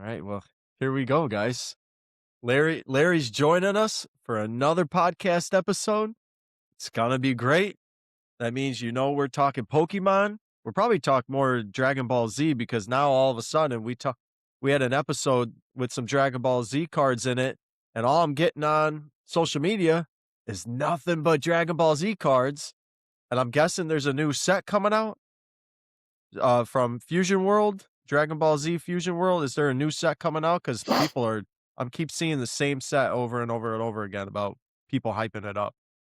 right, well, here we go, guys. Larry's joining us for another podcast episode. It's gonna be great. That means we're talking Pokemon. We'll probably talk more Dragon Ball Z because now all of a sudden we had an episode with some Dragon Ball Z cards in it, and all I'm getting on social media is nothing but Dragon Ball Z cards. And I'm guessing there's a new set coming out from Fusion World, Dragon Ball Z Fusion World. Is there a new set coming out? Because I'm keep seeing the same set over and over and over again about people hyping it up.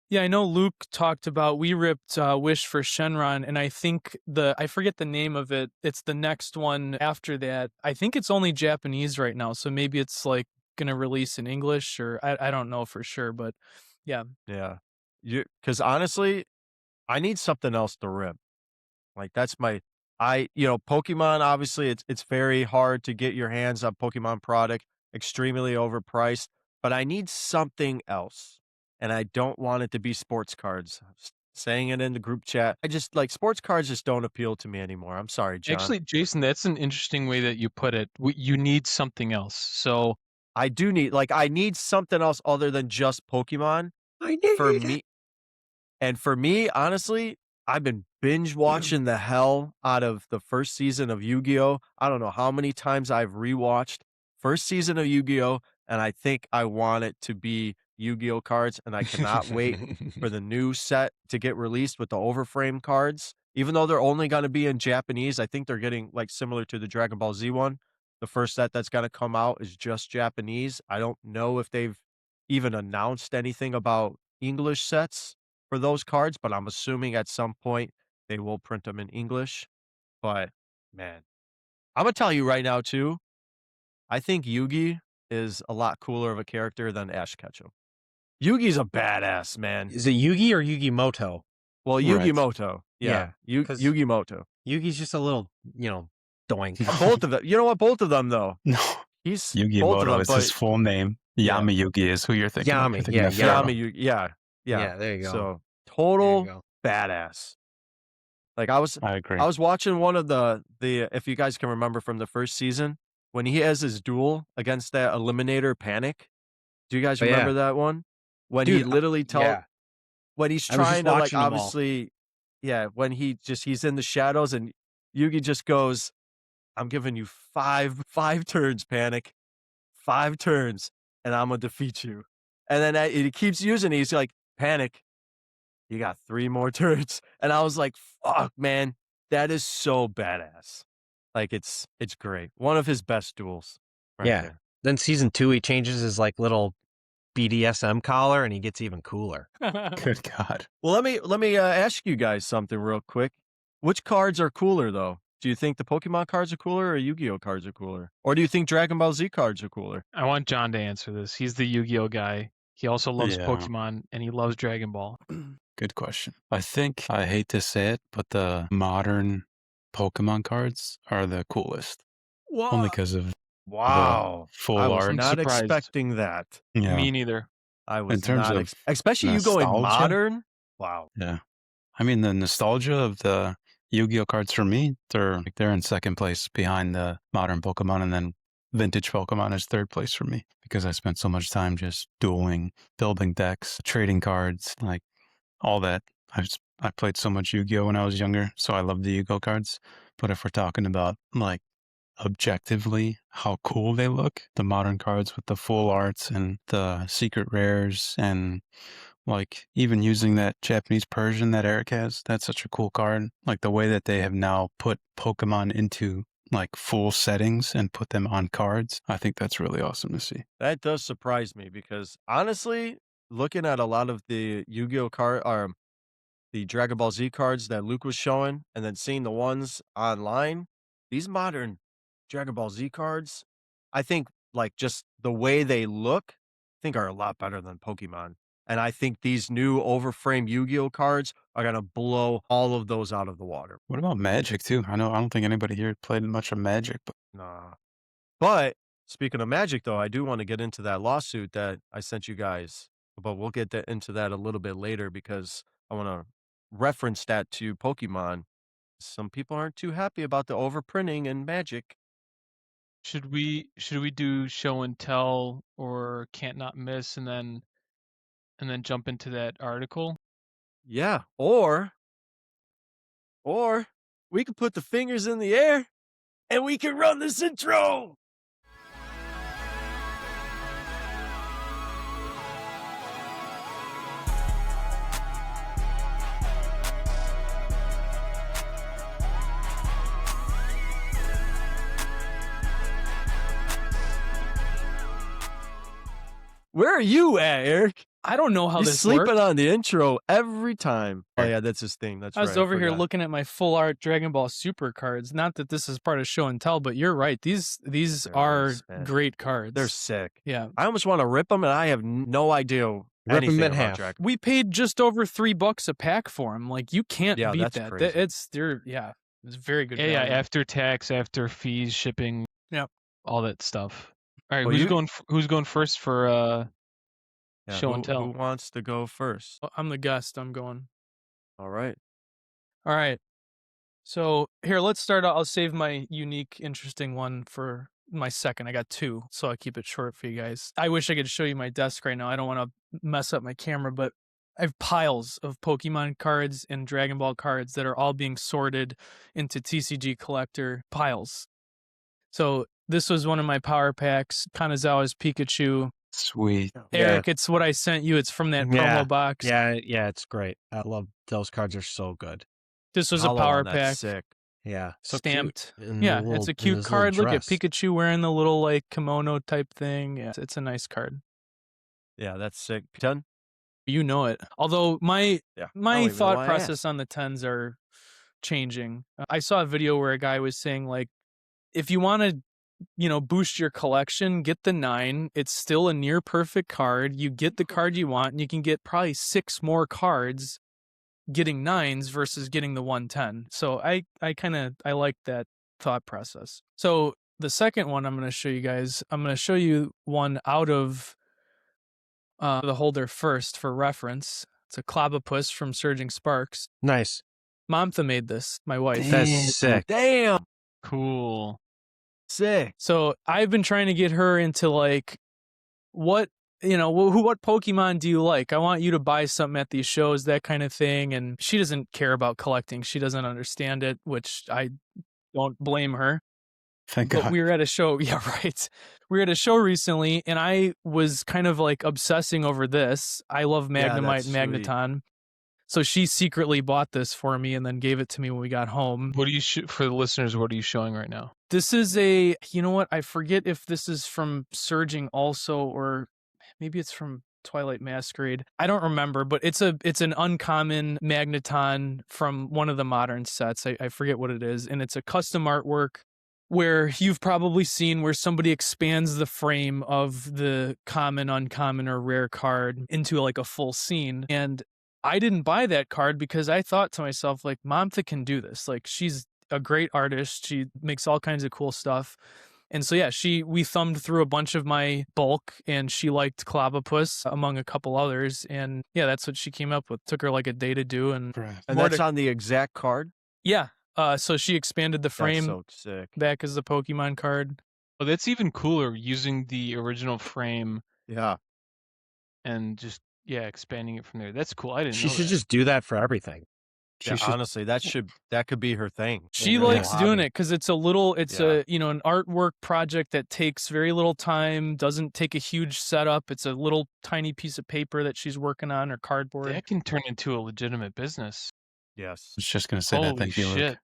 Yeah, I know Luke talked about we ripped Wish for Shenron, and I think I forget the name of it. It's the next one after that. I think it's only Japanese right now, so maybe it's like gonna release in English, or I don't know for sure, but yeah. Yeah, because honestly, I need something else to rip. Like that's Pokemon. Obviously, it's very hard to get your hands on Pokemon product, extremely overpriced. But I need something else, and I don't want it to be sports cards. Saying it in the group chat, I just like sports cards just don't appeal to me anymore. I'm sorry, John. Actually, Jason, that's an interesting way that you put it. You need something else. So I need something else other than just Pokemon for me. And for me, honestly, I've been binge watching the hell out of the first season of Yu-Gi-Oh! I don't know how many times I've rewatched first season of Yu-Gi-Oh! And I think I want it to be Yu-Gi-Oh! Cards, and I cannot wait for the new set to get released with the overframe cards. Even though they're only going to be in Japanese, I think they're getting like similar to the Dragon Ball Z one. The first set that's going to come out is just Japanese. I don't know if they've even announced anything about English sets for those cards, but I'm assuming at some point they will print them in English. But man, I'm gonna tell you right now too, I think Yugi is a lot cooler of a character than Ash Ketchum. Yugi's a badass, man. Is it Yugi or Yugi-Moto? Well, Yugi-Moto. Yeah. Yugi-Moto. Yugi's just a little, doink. Both of them. You know what? Both of them, though. No. He's Yugi-Moto is his full name. Yami Yugi is who you're thinking of. Yami Yugi. Yeah. Yeah, there you go. So, total badass. Like I agree. I was watching one of the if you guys can remember from the first season when he has his duel against that Eliminator Panic. Do you guys remember that one? When he literally when he's trying to like obviously when he's in the shadows and Yugi just goes, I'm giving you five turns, Panic. 5 turns and I'm gonna defeat you. And then he keeps using it. He's like, Panic, you got 3 more turns. And I was like, fuck, man, that is so badass. Like it's great. One of his best duels. Right there. Then season 2, he changes his like little BDSM collar and he gets even cooler. Good God. Well, let me ask you guys something real quick. Which cards are cooler though? Do you think the Pokemon cards are cooler or Yu-Gi-Oh cards are cooler? Or do you think Dragon Ball Z cards are cooler? I want John to answer this. He's the Yu-Gi-Oh guy. He also loves Pokemon and he loves Dragon Ball. Good question. I think, I hate to say it, but the modern Pokemon cards are the coolest. Whoa. Only because of the full I was art. not expecting that. Yeah. Me neither. I was in terms not of especially nostalgia. You going modern. Wow. Yeah. I mean, the nostalgia of the Yu-Gi-Oh cards for me, they're in second place behind the modern Pokemon, and then vintage Pokemon is third place for me because I spent so much time just dueling, building decks, trading cards, like all that. I played so much Yu-Gi-Oh when I was younger, so I love the Yu-Gi-Oh cards. But if we're talking about like objectively how cool they look, the modern cards with the full arts and the secret rares and like even using that Japanese Persian that Eric has, that's such a cool card. Like the way that they have now put Pokemon into like full settings and put them on cards, I think that's really awesome to see. That does surprise me because honestly, looking at a lot of the Yu-Gi-Oh card the Dragon Ball Z cards that Luke was showing and then seeing the ones online, these modern Dragon Ball Z cards, I think like just the way they look, I think are a lot better than Pokemon. And I think these new overframe Yu-Gi-Oh cards are going to blow all of those out of the water. What about Magic too? I don't think anybody here played much of Magic, but nah. But speaking of Magic though, I do want to get into that lawsuit that I sent you guys, but we'll get into that a little bit later because I want to reference that to Pokemon. Some people aren't too happy about the overprinting in Magic. Should we do show and tell or can't not miss and then jump into that article? Yeah, or we could put the fingers in the air and we can run this intro. Where are you at, Eric? I don't know how He's this sleeping works. on the intro every time. Oh yeah, that's his thing. That's I was right. over here forgot. looking at my full art Dragon Ball Super cards. Not that this is part of show and tell, but you're right. These They're are nice, man. great cards. They're sick. Yeah. I almost want to rip them, and I have no idea Rip 'em anything in about half. Dragon. We paid just over $3 a pack for them. Like you can't Yeah, beat that's that. crazy. It's very good. Yeah, value. after tax, after fees, shipping. Yep. All that stuff. All right, Well, who's going first for Yeah, show and tell? Who wants to go first? I'm the guest. I'm going. All right. All right. So here, let's start out. I'll save my unique, interesting one for my second. I got two, so I'll keep it short for you guys. I wish I could show you my desk right now. I don't want to mess up my camera, but I have piles of Pokemon cards and Dragon Ball cards that are all being sorted into TCG collector piles. So this was one of my power packs, Kanazawa's Pikachu. Sweet. Eric, it's what I sent you. It's from that promo box. Yeah, it's great. I love those cards. Are so good. This was Hollow a power on that, pack. Sick. Yeah, so Stamped. cute in the Yeah, little- it's a in cute his little card. Look at dress. Pikachu wearing the little like kimono type thing. Yeah, it's a nice card. Yeah, that's sick. 10? You know it. Although my Yeah. I don't my even know thought why I process on the 10s are changing. I saw a video where a guy was saying like, if you want to, boost your collection, get the 9. It's still a near perfect card. You get the card you want, and you can get probably 6 more cards getting 9s versus getting the 110. So I like that thought process. So the second one I'm going to show you guys, I'm going to show you one out of the holder first for reference. It's a Clobopus from Surging Sparks. Nice. Mamtha made this, my wife. That's sick. Damn. Cool. Sick. So I've been trying to get her into like, what Pokemon do you like? I want you to buy something at these shows, that kind of thing. And she doesn't care about collecting. She doesn't understand it, which I don't blame her. Thank But God. we were at a show. Yeah, right. We were at a show recently, and I was kind of like obsessing over this. I love Magnemite that's and sweet. Magneton. So she secretly bought this for me and then gave it to me when we got home. What do you for the listeners? What are you showing right now? This is I forget if this is from Surging also, or maybe it's from Twilight Masquerade. I don't remember, but it's an uncommon Magneton from one of the modern sets. I forget what it is, and it's a custom artwork where you've probably seen where somebody expands the frame of the common, uncommon, or rare card into like a full scene. And I didn't buy that card because I thought to myself, like, Mamtha can do this. Like, she's a great artist. She makes all kinds of cool stuff. And so, yeah, we thumbed through a bunch of my bulk, and she liked Clobopus among a couple others. And yeah, that's what she came up with. Took her like a day to do. And And that's on the exact card? yeah. So she expanded the frame That's so sick. back as the Pokemon card. Oh, that's even cooler. Using the original frame Yeah. and just expanding it from there. That's cool. I didn't She know should that. just do that for everything. Yeah, honestly, that could be her thing. She Her likes doing hobby. it because it's an artwork project that takes very little time, doesn't take a huge setup. It's a little tiny piece of paper that she's working on, or cardboard. That can turn into a legitimate business. Yes. I was just gonna say that. Holy Thank you, Luke. shit.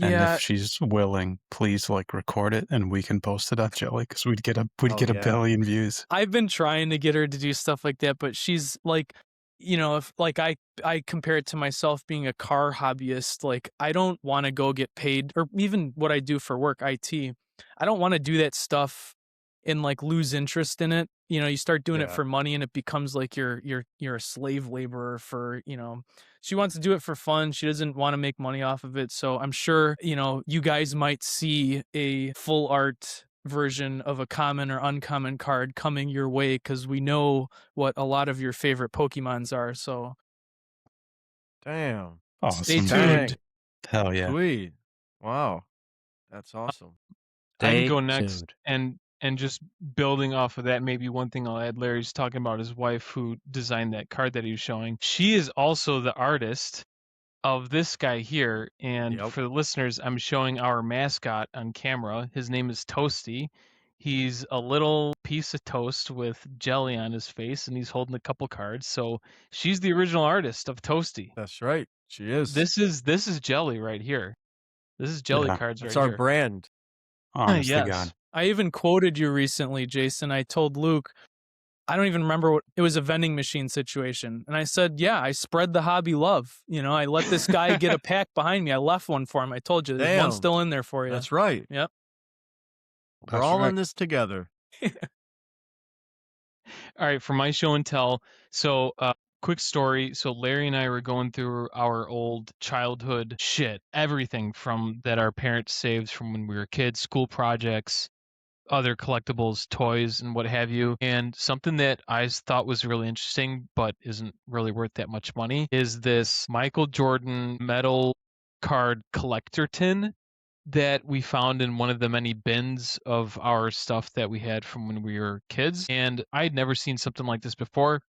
And Yeah, if she's willing, please record it and we can post it on Jelly because we'd get a yeah. billion views. I've been trying to get her to do stuff like that, but she's like, if like I compare it to myself being a car hobbyist, like I don't want to go get paid, or even what I do for work, IT. I don't want to do that stuff and like lose interest in it. You start doing it Yeah. for money and it becomes like you're a slave laborer for, she wants to do it for fun. She doesn't want to make money off of it. So I'm sure, you guys might see a full art version of a common or uncommon card coming your way, because we know what a lot of your favorite Pokemons are. So Damn. Awesome. stay tuned. Dang. Hell yeah. Sweet. Wow. That's awesome. I can Stay go next, tuned. and just building off of that, maybe one thing I'll add. Larry's talking about his wife who designed that card that he was showing. She is also the artist of this guy here. And Yep. for the listeners, I'm showing our mascot on camera. His name is Toasty. He's a little piece of toast with jelly on his face, and he's holding a couple cards. So she's the original artist of Toasty. That's right. She is. This is jelly right here. This is jelly Yeah. cards That's right our here. brand. Honest to Yes. God. I even quoted you recently, Jason. I told Luke, I don't even remember what it was, a vending machine situation. And I said, yeah, I spread the hobby love. You know, I let this guy get a pack behind me. I left one for him. I told you, there's one Damn. still in there for you. That's right. Yep. We're That's all right. in this together. All right, for my show and tell. So, quick story. So, Larry and I were going through our old childhood shit, everything from that our parents saved from when we were kids, school projects, other collectibles, toys, and what have you. And something that I thought was really interesting, but isn't really worth that much money, is this Michael Jordan metal card collector tin that we found in one of the many bins of our stuff that we had from when we were kids. And I had never seen something like this before,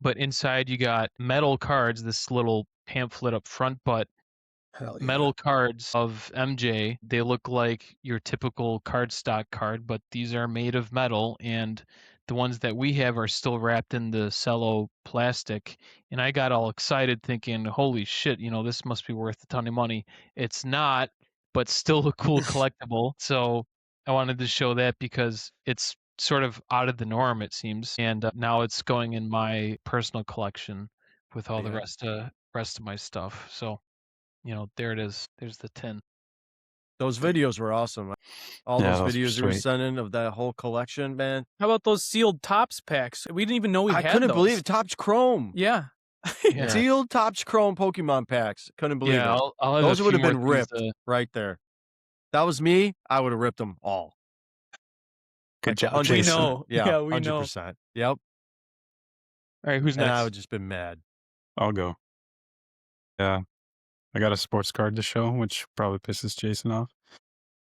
but inside you got metal cards, this little pamphlet up front, but Hell yeah. metal cards of MJ. They look like your typical cardstock card, but these are made of metal, and the ones that we have are still wrapped in the cello plastic. And I got all excited thinking, holy shit, this must be worth a ton of money. It's not, but still a cool collectible. So I wanted to show that because it's sort of out of the norm, it seems. And now it's going in my personal collection with all the Yeah. rest of my stuff. So there it is. There's the tin. Those videos were awesome. All Yeah, those those were videos you were sweet. sending of that whole collection, man. How about those sealed tops packs? We didn't even know we I had couldn't those. believe it. Topps Chrome. Yeah. Yeah. Sealed Topps Chrome Pokemon packs. Couldn't believe Yeah, it. I'll have Those a would few have more been things ripped right there. That was me. I would have ripped them all. Good Like job, 100%. We Jason. know. Yeah, Yeah, we know. 100%. Yep. All right, who's And I next? would just been mad. I'll go. Yeah. I got a sports card to show, which probably pisses Jason off.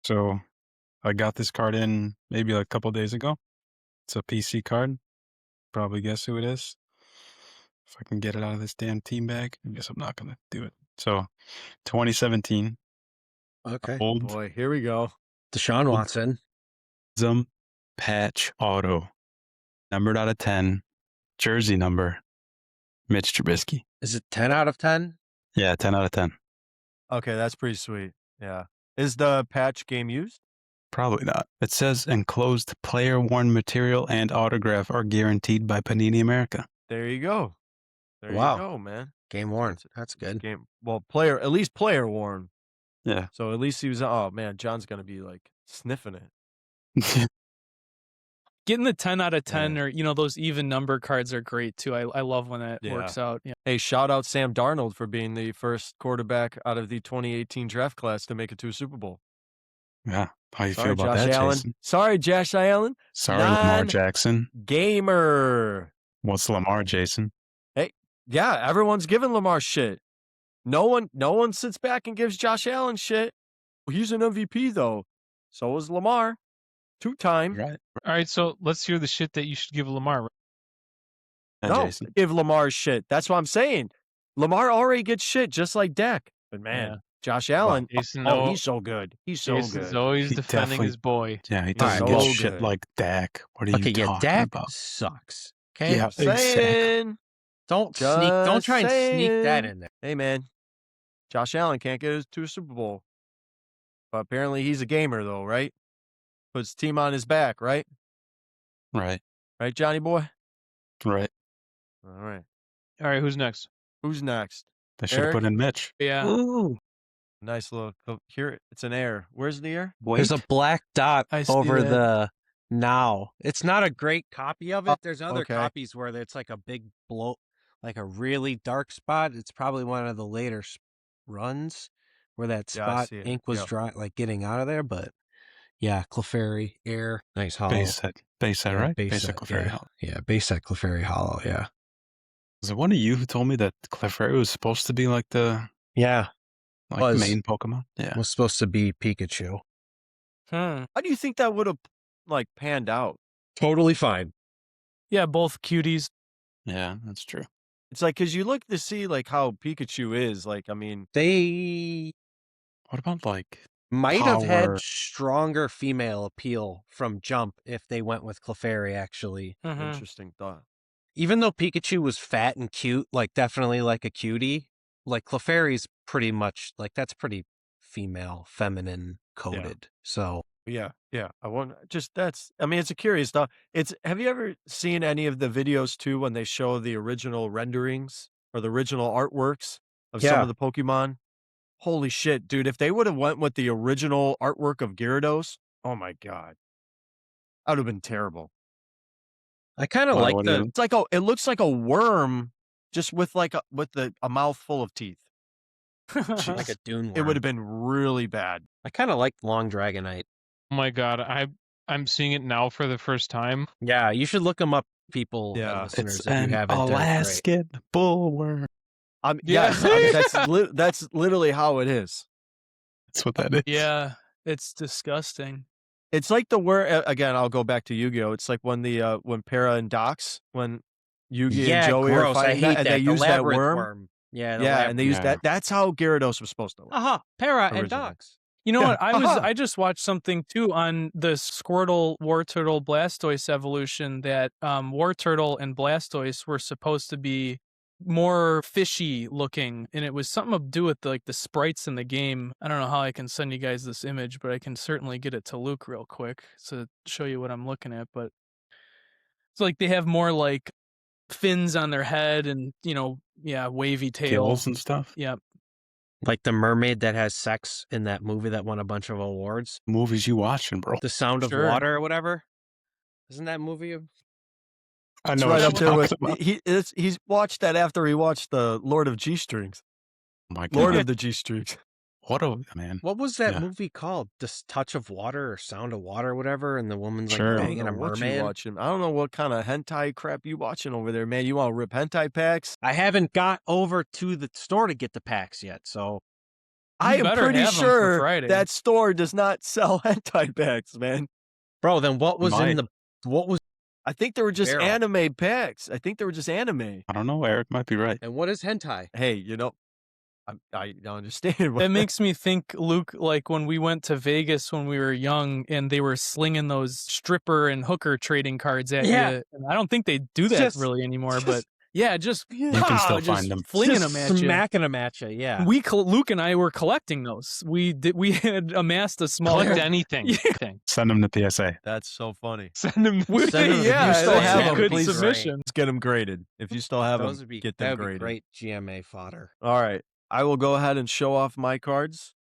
So I got this card in maybe like a couple days ago. It's a PC card. Probably guess who it is. If I can get it out of this damn team bag. I guess I'm not going to do it. So 2017. Okay. Old Boy, here we go. Deshaun Watson. Zum Patch Auto. Numbered out of 10. Jersey number. Mitch Trubisky. Is it 10 out of 10? Yeah, 10 out of 10. Okay, that's pretty sweet. Yeah. Is the patch game used? Probably not. It says enclosed player worn material and autograph are guaranteed by Panini America. There you go. There Wow. you go, man. Game worn. That's good. Game. Well, at least player worn. Yeah. So at least he was. Oh man, John's gonna be like sniffing it. Getting the 10 out of 10 Yeah. or, those even number cards are great too. I love when that works out. Yeah. Hey, shout out Sam Darnold for being the first quarterback out of the 2018 draft class to make it to a Super Bowl. Yeah. How you Sorry, feel about Josh that, Allen. Jason? Sorry, Josh Allen. Sorry, Lamar Non- Jackson. Gamer. What's Lamar, Jason? Yeah, everyone's giving Lamar shit. No one sits back and gives Josh Allen shit. Well, he's an MVP though. So was Lamar. 2-time. Right. All right, so let's hear the shit that you should give Lamar. Yeah, No, Jason. give Lamar shit. That's what I'm saying. Lamar already gets shit just like Dak. But man, Yeah. Josh Allen, Jason, he's so good. He's so Jason's good. always He defending definitely- his boy. Yeah, he He's doesn't so get shit good. like Dak. What are you Okay, yeah, talking Dak about? sucks. Okay? Yeah, exactly. Saying, Don't Just try and sneak that saying. in there. hey man, Josh Allen can't get to a Super Bowl. But apparently he's a gamer though, right? Puts team on his back, right? Right. Right, Johnny boy? Right. All right. All right, who's next? Who's next? They should have Eric? put in Mitch. Yeah. Ooh. Nice look. Oh, here, it's an air. Where's the air? There's a black dot I see over that. the now. It's not a great copy of it. There's other okay. copies where it's like a big blow, like a really dark spot. It's probably one of the later runs where that Yeah, I spot see it. ink was Yep. dry, like getting out of there. But yeah, Clefairy air, nice hollow. Base set, Yeah, right? base Base set set, Clefairy yeah. Hollow. Yeah, base set Clefairy hollow. Yeah, Was it one of you who told me that Clefairy was supposed to be like the yeah. Was. main Pokemon? Yeah. Was supposed to be Pikachu. Hmm. How do you think that would have like panned out? Totally fine. Yeah, both cuties. Yeah, that's true. It's like because you look to see like how Pikachu is. Like, I mean, They What about like might have had power? stronger female appeal from jump if they went with Clefairy, actually. Mhm. interesting thought. Even though Pikachu was fat and cute, like definitely like a cutie, like Clefairy's pretty much like that's pretty female, feminine coded. So Yeah, yeah. I want just that's. I mean, it's a curious thought. It's. Have you ever seen any of the videos too when they show the original renderings or the original artworks of some Yeah. of the Pokemon? Holy shit, dude! If they would have went with the original artwork of Gyarados, oh my god, that would have been terrible. I kind of What- like what do the you- It's like it looks like a worm, just with like a mouthful of teeth. like a dune worm. It would have been really bad. I kind of like Long Dragonite. Oh my god, I'm seeing it now for the first time. Yeah, you should look them up, people, Yeah. listeners, It's if you an haven't. They're great. Alaskan bullworm. Yeah. Yes, I mean, that's literally how it is. That's what that is. Yeah, it's disgusting. It's like the word again. I'll go back to Yu-Gi-Oh. It's like when Para and Dox, when Yugi Yeah, and Joey are gross. I fighting hate that, and they the use that labyrinth worm. Yeah, Yeah, and they use Yeah. that. That's how Gyarados was supposed to look. Para and Originally. Dogs. You know Yeah, what? haha. I just watched something too on the Squirtle, Wartortle, Blastoise evolution that Wartortle and Blastoise were supposed to be more fishy looking, and it was something to do with the sprites in the game. I don't know how I can send you guys this image, but I can certainly get it to Luke real quick to show you what I'm looking at. But it's like they have more like fins on their head and wavy tail. Gills and stuff. Yep. Like the mermaid that has sex in that movie that won a bunch of awards. Movies you watching, bro? The Sound Sure. of Water or whatever. Isn't that movie? I It's know right what up you're there with talking about. he's watched that after he watched the Lord of G Strings, Oh my Lord god! of the G Strings. What a man! What was that Yeah. movie called? This Touch of Water or Sound of Water or whatever, and the woman's like Sure. I don't banging know a what you merman. watching. I don't know what kind of hentai crap you watching over there, man. You want to rip hentai packs? I haven't got over to the store to get the packs yet, so I am better pretty have 'em for sure Friday. that store does not sell hentai packs, man. bro, then what was Might. in the what was I think they were just Barrel. anime packs. I think they were just anime. I don't know. Eric might be right. and what is hentai? Hey, I don't understand. That makes me think, Luke, like when we went to Vegas when we were young and they were slinging those stripper and hooker trading cards at Yeah. you. And I don't think they do that Just- really anymore, just- but yeah, just You can still just find them. flinging Just them at you. smacking them at you, yeah. Luke and I were collecting those. We had amassed a small. Collect anything. Yeah. Thing. Send them to PSA. That's so funny. Send them. We- Send 'em if yeah, you still still have have them, good please. submission. Let's get them graded. If you still have Those them, would be get that them would be graded. great GMA fodder. All right. I will go ahead and show off my cards.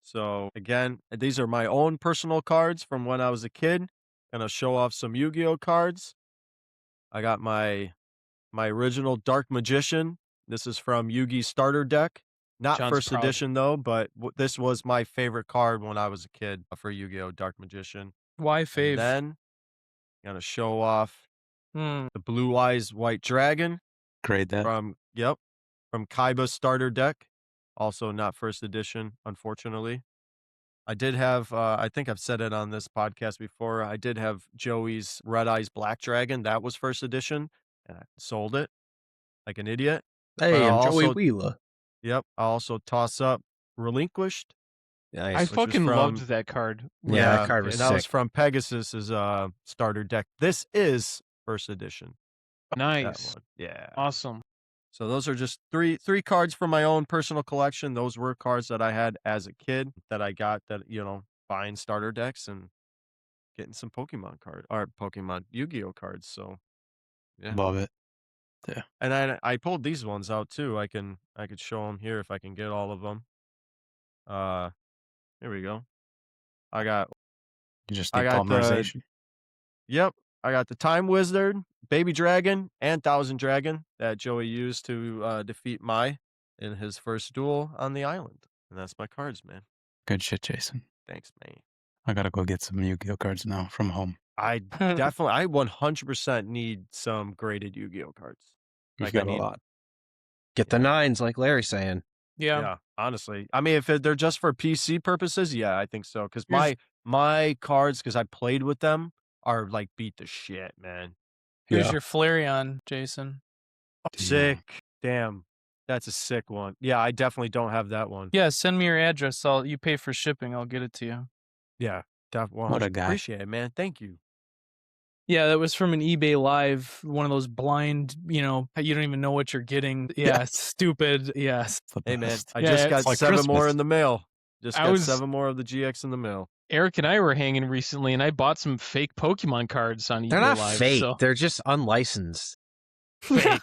So again, these are my own personal cards from when I was a kid. Gonna show off some Yu-Gi-Oh cards. I got my original Dark Magician. This is from Yu-Gi starter deck. Not John's first proud. edition though, but this was my favorite card when I was a kid for Yu-Gi-Oh Dark Magician. Why And fave? then gonna show off Hmm. the Blue Eyes White Dragon Grade that. from Kaiba's starter deck. Also not first edition, unfortunately. I did have I think I've said it on this podcast before. I did have Joey's Red Eyes Black Dragon. That was first edition, and I sold it like an idiot. Hey, But I'm I'll Joey also- Wheeler. Yep. I also toss up Relinquished. Nice. I was fucking from- loved that card. Yeah, that card was and that was sick. from Pegasus's starter deck. This is first edition. That Nice. one. Yeah. Awesome. So those are just three cards from my own personal collection. Those were cards that I had as a kid that I got that, buying starter decks and getting some Pokemon Yu-Gi-Oh cards. So yeah. Love it. And I pulled these ones out too. I could show them here if I can get all of them. Here we go. I got You just I need got the- polymerization. Yep. I got the Time Wizard, Baby Dragon, and Thousand Dragon that Joey used to defeat Mai in his first duel on the island. And that's my cards, man. Good shit, Jason. Thanks, man. I gotta go get some Yu-Gi-Oh cards now from home. I definitely, I 100% need some graded Yu-Gi-Oh cards. We've Like, got I need- a lot. Get the nines, like Larry's saying. Yeah. Yeah, honestly. I mean, if they're just for PC purposes, yeah, I think so. Because Here's- my cards, because I played with them, are like beat the shit, man. Here's Yeah. your Flareon, Jason. Sick. Damn. That's a sick one. Yeah, I definitely don't have that one. Yeah, send me your address. You pay for shipping. I'll get it to you. Yeah, What a guy. Appreciate it, man. Thank you. Yeah, that was from an eBay Live, one of those blind, you don't even know what you're getting. Yeah, Yes. stupid. Yes. The Hey, man, best. I Yeah, just it's got like 7 more Christmas. in the mail. Just I got was- 7 more of the GX in the mail. Eric and I were hanging recently, and I bought some fake Pokemon cards on eBay They're not Live. fake. So They're just unlicensed. fake.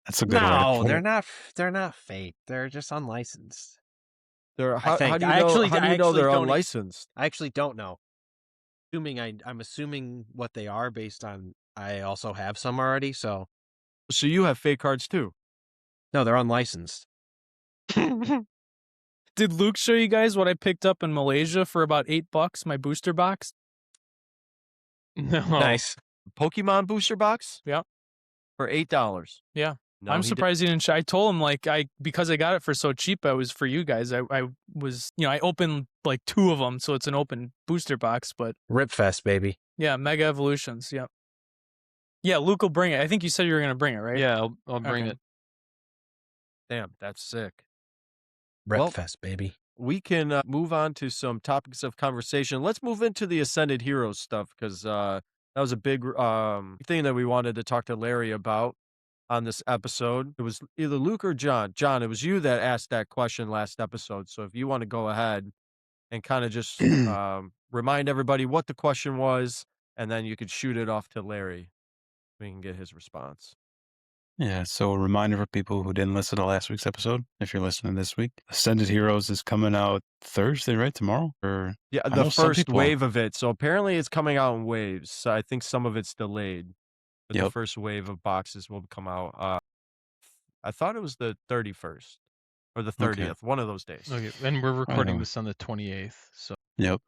That's a good way to No, put they're it. not. They're not fake. They're just unlicensed. How think. do you I know? actually- How do I you know actually they're don't e- unlicensed? I actually don't know. I'm assuming what they are based on. I also have some already, so So you have fake cards too? no, they're unlicensed. Did Luke show you guys what I picked up in Malaysia for about $8? My booster box. No. Nice. Pokemon booster box? Yeah. For $8. Yeah. No, I'm he surprised he didn't. I told him because I got it for so cheap. I was for you guys. I was I opened like 2 of them, so it's an open booster box. But Ripfest, baby. yeah, Mega Evolutions. Yeah. Yeah, Luke will bring it. I think you said you were gonna bring it, right? Yeah, I'll bring Okay. it. Damn, that's sick. Well- Ripfest, baby. We can move on to some topics of conversation. Let's move into the Ascended Heroes stuff because that was a big thing that we wanted to talk to Larry about on this episode. It was either Luke or John. John, it was you that asked that question last episode. So if you want to go ahead and kind of just remind everybody what the question was, and then you could shoot it off to Larry. We can get his response. Yeah, so a reminder for people who didn't listen to last week's episode, if you're listening this week, Ascended Heroes is coming out Thursday, right? Tomorrow? Or Yeah, I the know some first people- wave of it. So apparently it's coming out in waves. So I think some of it's delayed. But the Yep. first wave of boxes will come out. I thought it was the 31st or the 30th, one of those days. Okay, and we're recording know. this on the 28th. So Yep.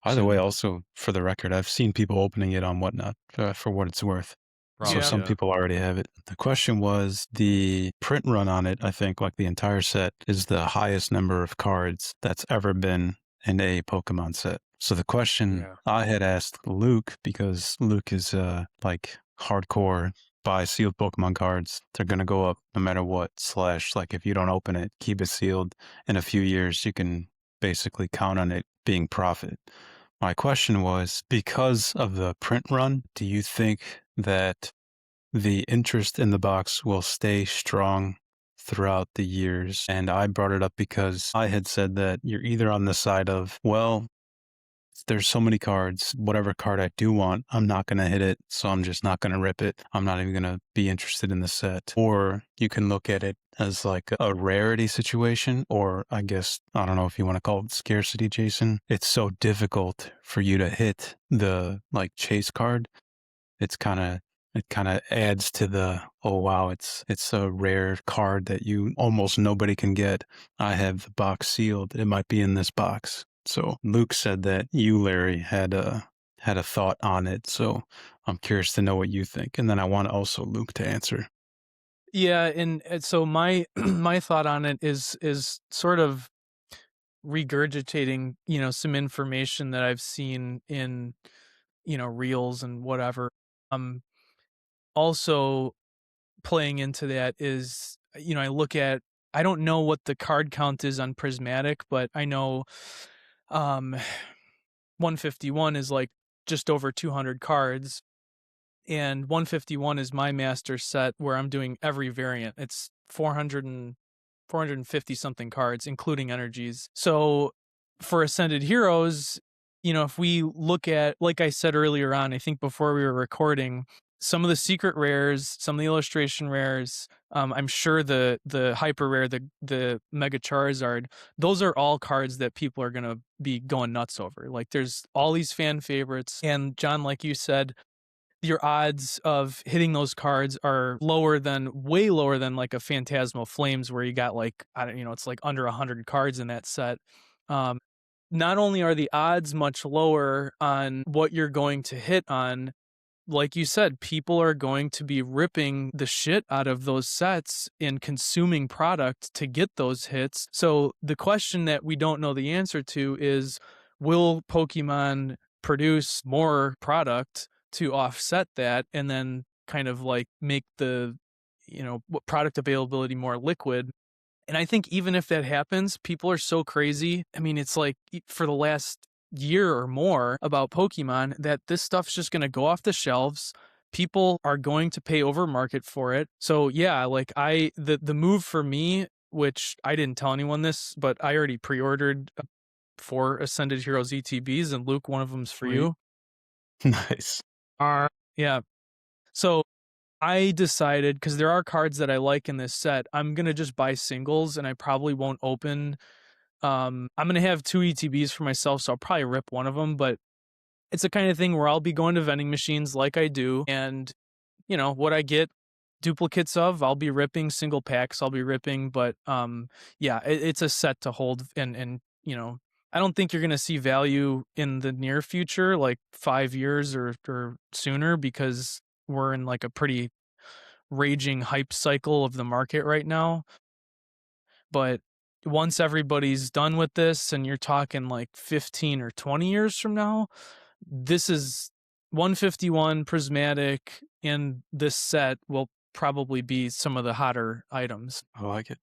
Either way, Soon. also, for the record, I've seen people opening it on Whatnot for what it's worth. So Probably, some yeah. people already have it. The question was the print run on it, I think, like the entire set, is the highest number of cards that's ever been in a Pokemon set. So the question Yeah. I had asked Luke, because Luke is like hardcore buy sealed Pokemon cards. They're going to go up no matter what. / like if you don't open it, keep it sealed. In a few years, you can basically count on it being profit. My question was, because of the print run, do you think that the interest in the box will stay strong throughout the years? And I brought it up because I had said that you're either on the side of, well, there's so many cards, whatever card I do want, I'm not going to hit it, so I'm just not going to rip it. I'm not even going to be interested in the set. Or you can look at it as like a rarity situation, or I guess, I don't know if you want to call it scarcity, Jason. It's so difficult for you to hit the like chase card. It kind of adds to the, oh wow, it's a rare card that you almost nobody can get. I have the box sealed. It might be in this box. So Luke said that you, Larry, had a thought on it. So I'm curious to know what you think. And then I want also Luke to answer. Yeah, and so my my thought on it is sort of regurgitating, some information that I've seen in, reels and whatever. Also playing into that is, I don't know what the card count is on Prismatic, but I know 151 is like just over 200 cards. And 151 is my master set where I'm doing every variant. It's 450 something cards, including energies. So for Ascended Heroes, if we look at, like I said earlier on, I think before we were recording, some of the secret rares, some of the illustration rares, I'm sure the hyper rare, the Mega Charizard, those are all cards that people are going to be going nuts over. Like there's all these fan favorites. And John, like you said, your odds of hitting those cards are way lower than like a Phantasmal Flames where you got like, it's like under 100 cards in that set. Not only are the odds much lower on what you're going to hit on, like you said, people are going to be ripping the shit out of those sets and consuming product to get those hits. So the question that we don't know the answer to is, will Pokemon produce more product to offset that and then kind of like make the product availability more liquid? And I think even if that happens, people are so crazy. I mean, it's like for the last year or more about Pokemon that this stuff's just going to go off the shelves. People are going to pay over market for it. So yeah, like the move for me, which I didn't tell anyone this, but I already pre-ordered 4 Ascended Heroes ETBs, and Luke, one of them's for you. Nice. Yeah. So I decided, because there are cards that I like in this set, I'm going to just buy singles, and I probably won't open. I'm going to have 2 ETBs for myself, so I'll probably rip one of them, but it's the kind of thing where I'll be going to vending machines like I do, and, what I get duplicates of, I'll be ripping. Single packs, I'll be ripping, but yeah, it's a set to hold, and I don't think you're going to see value in the near future, like 5 years or sooner, because we're in like a pretty raging hype cycle of the market right now. But once everybody's done with this, and you're talking like 15 or 20 years from now, this is 151 prismatic, and this set will probably be some of the hotter items. I like it.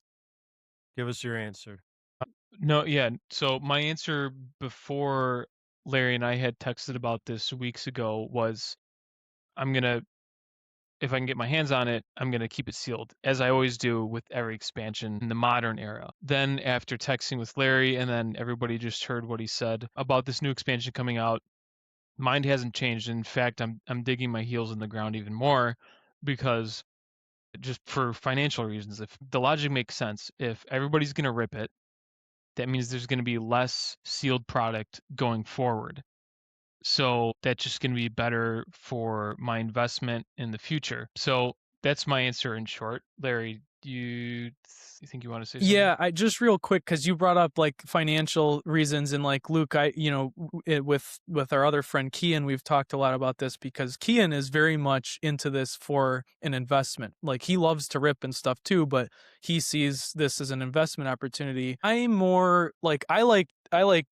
Give us your answer. No, yeah. So my answer before Larry and I had texted about this weeks ago was if I can get my hands on it, I'm going to keep it sealed, as I always do with every expansion in the modern era. Then after texting with Larry, and then everybody just heard what he said about this new expansion coming out, mind hasn't changed. In fact, I'm digging my heels in the ground even more, because just for financial reasons, if the logic makes sense, if everybody's going to rip it, that means there's going to be less sealed product going forward. So that's just going to be better for my investment in the future. So that's my answer in short. Larry, you think you want to say something? Yeah, I just real quick, because you brought up like financial reasons, and like Luke, with our other friend Kian, we've talked a lot about this, because Kian is very much into this for an investment. Like, he loves to rip and stuff too, but he sees this as an investment opportunity. I'm more like, I like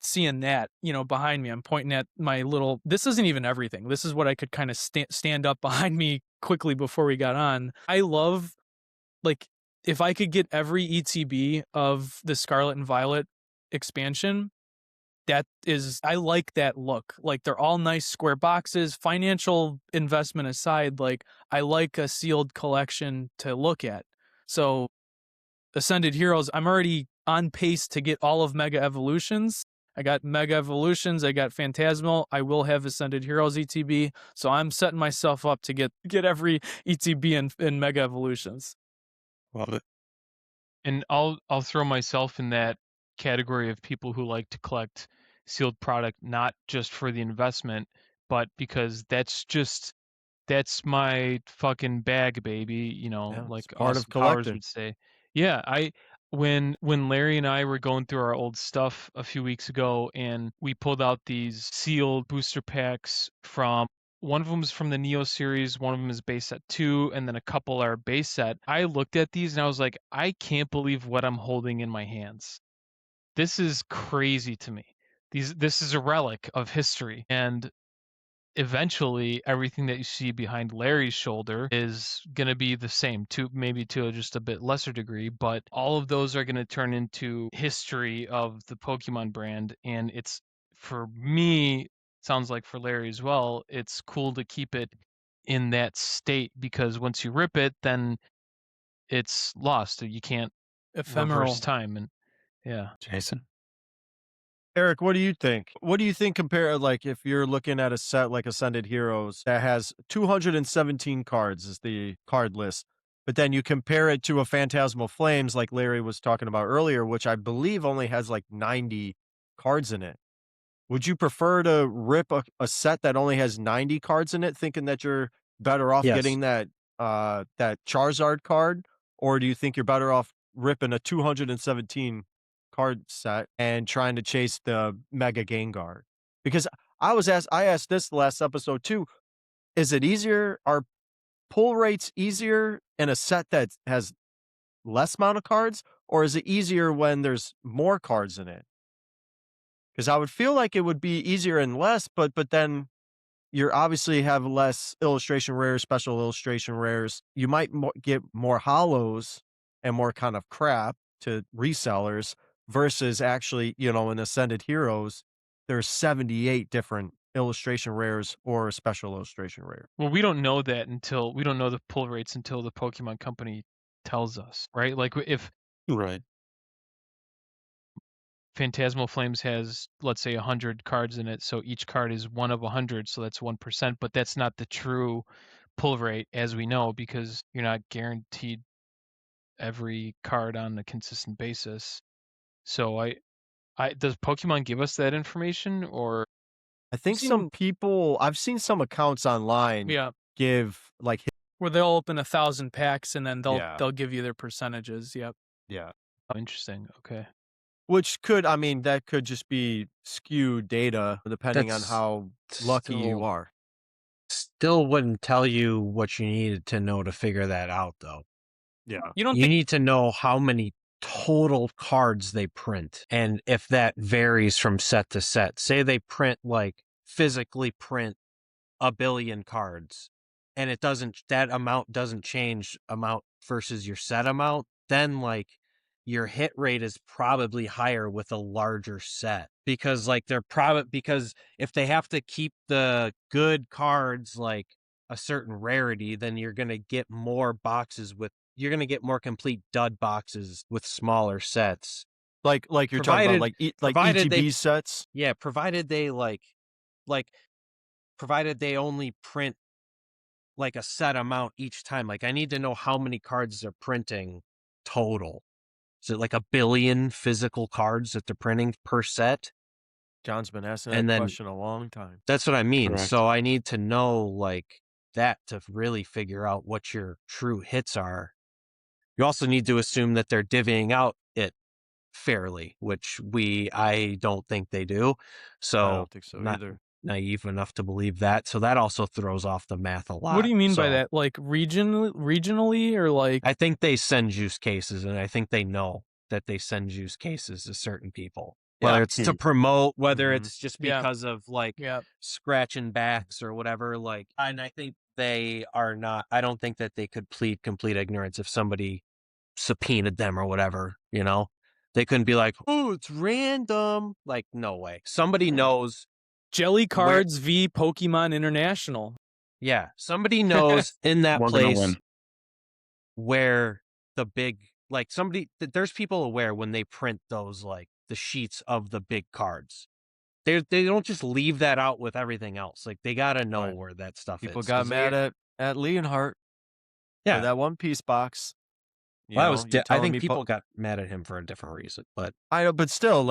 seeing that, behind me. I'm pointing at my little, this isn't even everything. This is what I could kind of stand up behind me quickly before we got on. I love, like, if I could get every ETB of the Scarlet and Violet expansion, I like that look. Like, they're all nice square boxes. Financial investment aside, like, I like a sealed collection to look at. So, Ascended Heroes, I'm already on pace to get all of Mega Evolutions. I got Mega Evolutions, I got Phantasmal, I will have Ascended Heroes ETB, so I'm setting myself up to get every ETB in Mega Evolutions. Love it. And I'll throw myself in that category of people who like to collect sealed product, not just for the investment, but because that's my fucking bag, baby, Yeah, like it's part of Austin Powers collecting. would say. Yeah, when Larry and I were going through our old stuff a few weeks ago, and we pulled out these sealed booster packs from, one of them is from the Neo series, one of them is base set 2, and then a couple are base set. I looked at these and I was like, I can't believe what I'm holding in my hands. This is crazy to me. This is a relic of history, and eventually everything that you see behind Larry's shoulder is going to be the same, to maybe to just a bit lesser degree, but all of those are going to turn into history of the Pokemon brand. And it's, for me, sounds like for Larry as well, it's cool to keep it in that state, because once you rip it, then it's lost. You can't Ephemeral. reverse time. And yeah. Jason? Eric, what do you think? What do you think like, if you're looking at a set like Ascended Heroes that has 217 cards is the card list, but then you compare it to a Phantasmal Flames like Larry was talking about earlier, which I believe only has like 90 cards in it. Would you prefer to rip a set that only has 90 cards in it, thinking that you're better off Yes. getting that Charizard card, or do you think you're better off ripping a 217 card set and trying to chase the Mega Gengar? Because I asked this the last episode too. Is it easier? Are pull rates easier in a set that has less amount of cards, or is it easier when there's more cards in it? Because I would feel like it would be easier and less, but then you're obviously have less illustration rares, special illustration rares. You might get more hollows and more kind of crap to resellers versus actually, in Ascended Heroes, there's 78 different illustration rares or special illustration rare. Well, we don't know that until we don't know the pull rates until the Pokemon company tells us, right? Like if Right. Phantasmal Flames has, let's say, 100 cards in it, so each card is 1 of 100, so that's 1%, but that's not the true pull rate, as we know, because you're not guaranteed every card on a consistent basis. So does Pokemon give us that information, or I think I've seen some accounts online give like, where they'll open 1,000 packs and then Yeah. they'll give you their percentages. Yep. yeah. oh, interesting? Okay. Which could, that could just be skewed data depending on That's how lucky you still- are. Still wouldn't tell you what you needed to know to figure that out, though. Yeah. You don't You think need to know how many total cards they print, and if that varies from set to set. Say they physically print 1 billion cards, and that amount doesn't change amount versus your set amount, then your hit rate is probably higher with a larger set, because because if they have to keep the good cards like a certain rarity, then you're going to get more complete dud boxes with smaller sets. Like you're talking about provided ETB sets. Yeah, provided they provided they only print like a set amount each time. Like, I need to know how many cards they're printing total. Is it like 1 billion physical cards that they're printing per set? John's been asking And that then- question a long time. That's what I mean. Correct. So I need to know that to really figure out what your true hits are. You also need to assume that they're divvying out it fairly, which I don't think they do. So I don't think so not either. naive enough to believe that. So that also throws off the math a lot. What do you mean by So that? Like regionally or like I think they send use cases, and I think they know that they send use cases to certain people. Yeah. Whether it's to promote, whether Mhm. it's just Yeah. because of yeah. scratching backs or whatever. And I think they are not. I don't think that they could plead complete ignorance if somebody subpoenaed them or whatever. They couldn't be like, "Oh, it's random." Like, no way. Somebody knows. Jelly Cards v Pokemon International. Yeah, somebody knows in that We're gonna place win. where the big there's people aware when they print those the sheets of the big cards. They don't just leave that out with everything else. They gotta know Right. where that stuff People is. got 'cause mad at Leonhardt yeah. for that One Piece box. Well, You're I telling think me people got mad at him for a different reason, but I know, but still,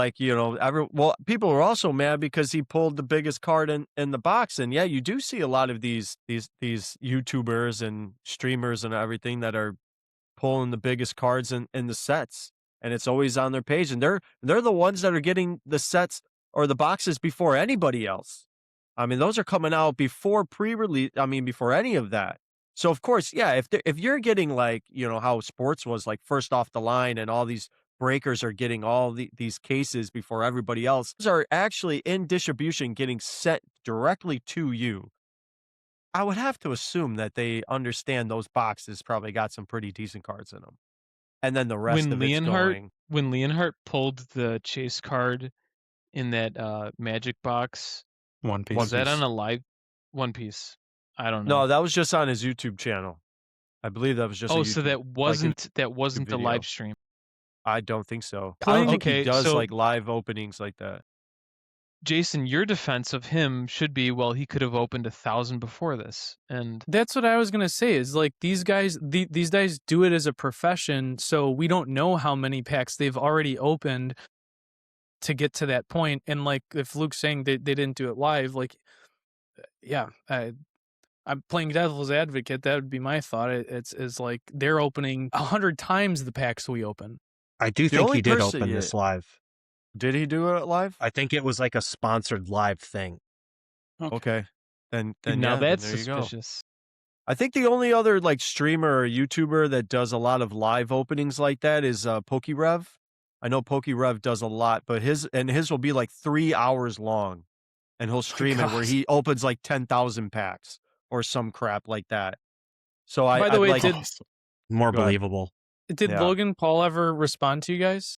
people are also mad because he pulled the biggest card in the box. And yeah, you do see a lot of these YouTubers and streamers and everything that are pulling the biggest cards in the sets, and it's always on their page. And they're the ones that are getting the sets or the boxes before anybody else. I mean, those are coming out before pre-release. I mean, before any of that. So of course, yeah, if you're getting how sports was first off the line, and all these breakers are getting all these cases before everybody else, those are actually in distribution getting sent directly to you. I would have to assume that they understand those boxes probably got some pretty decent cards in them, and then the rest When of it's going. When Leonhardt pulled the chase card in that Magic box, One Piece. was that Piece. on a live One Piece? I don't know. No, that was just on his YouTube channel. I believe that was just. Oh, a so YouTube, that wasn't the video. live stream. I don't think so. I Playing- don't think he Okay, does so- live openings like that. Jason, your defense of him should be, well, he could have opened 1,000 before this, and That's what I was gonna say. Is these guys do it as a profession, so we don't know how many packs they've already opened to get to that point. And if Luke's saying they didn't do it live, yeah, I'm playing devil's advocate. That would be my thought. It's they're opening 100 times the packs we open. I do The think only he did person open you- this live. Did he do it live? I think it was like a sponsored live thing. Okay. Then now yeah, that's then there you go. suspicious. I think the only other streamer or YouTuber that does a lot of live openings like that is PokeRev. I know PokeRev does a lot, but his will be like 3 hours long, and he'll stream it where gosh. he opens like 10,000 packs or some crap like that. So By I the way, like More Go ahead. believable. did Yeah. Logan Paul ever respond to you guys?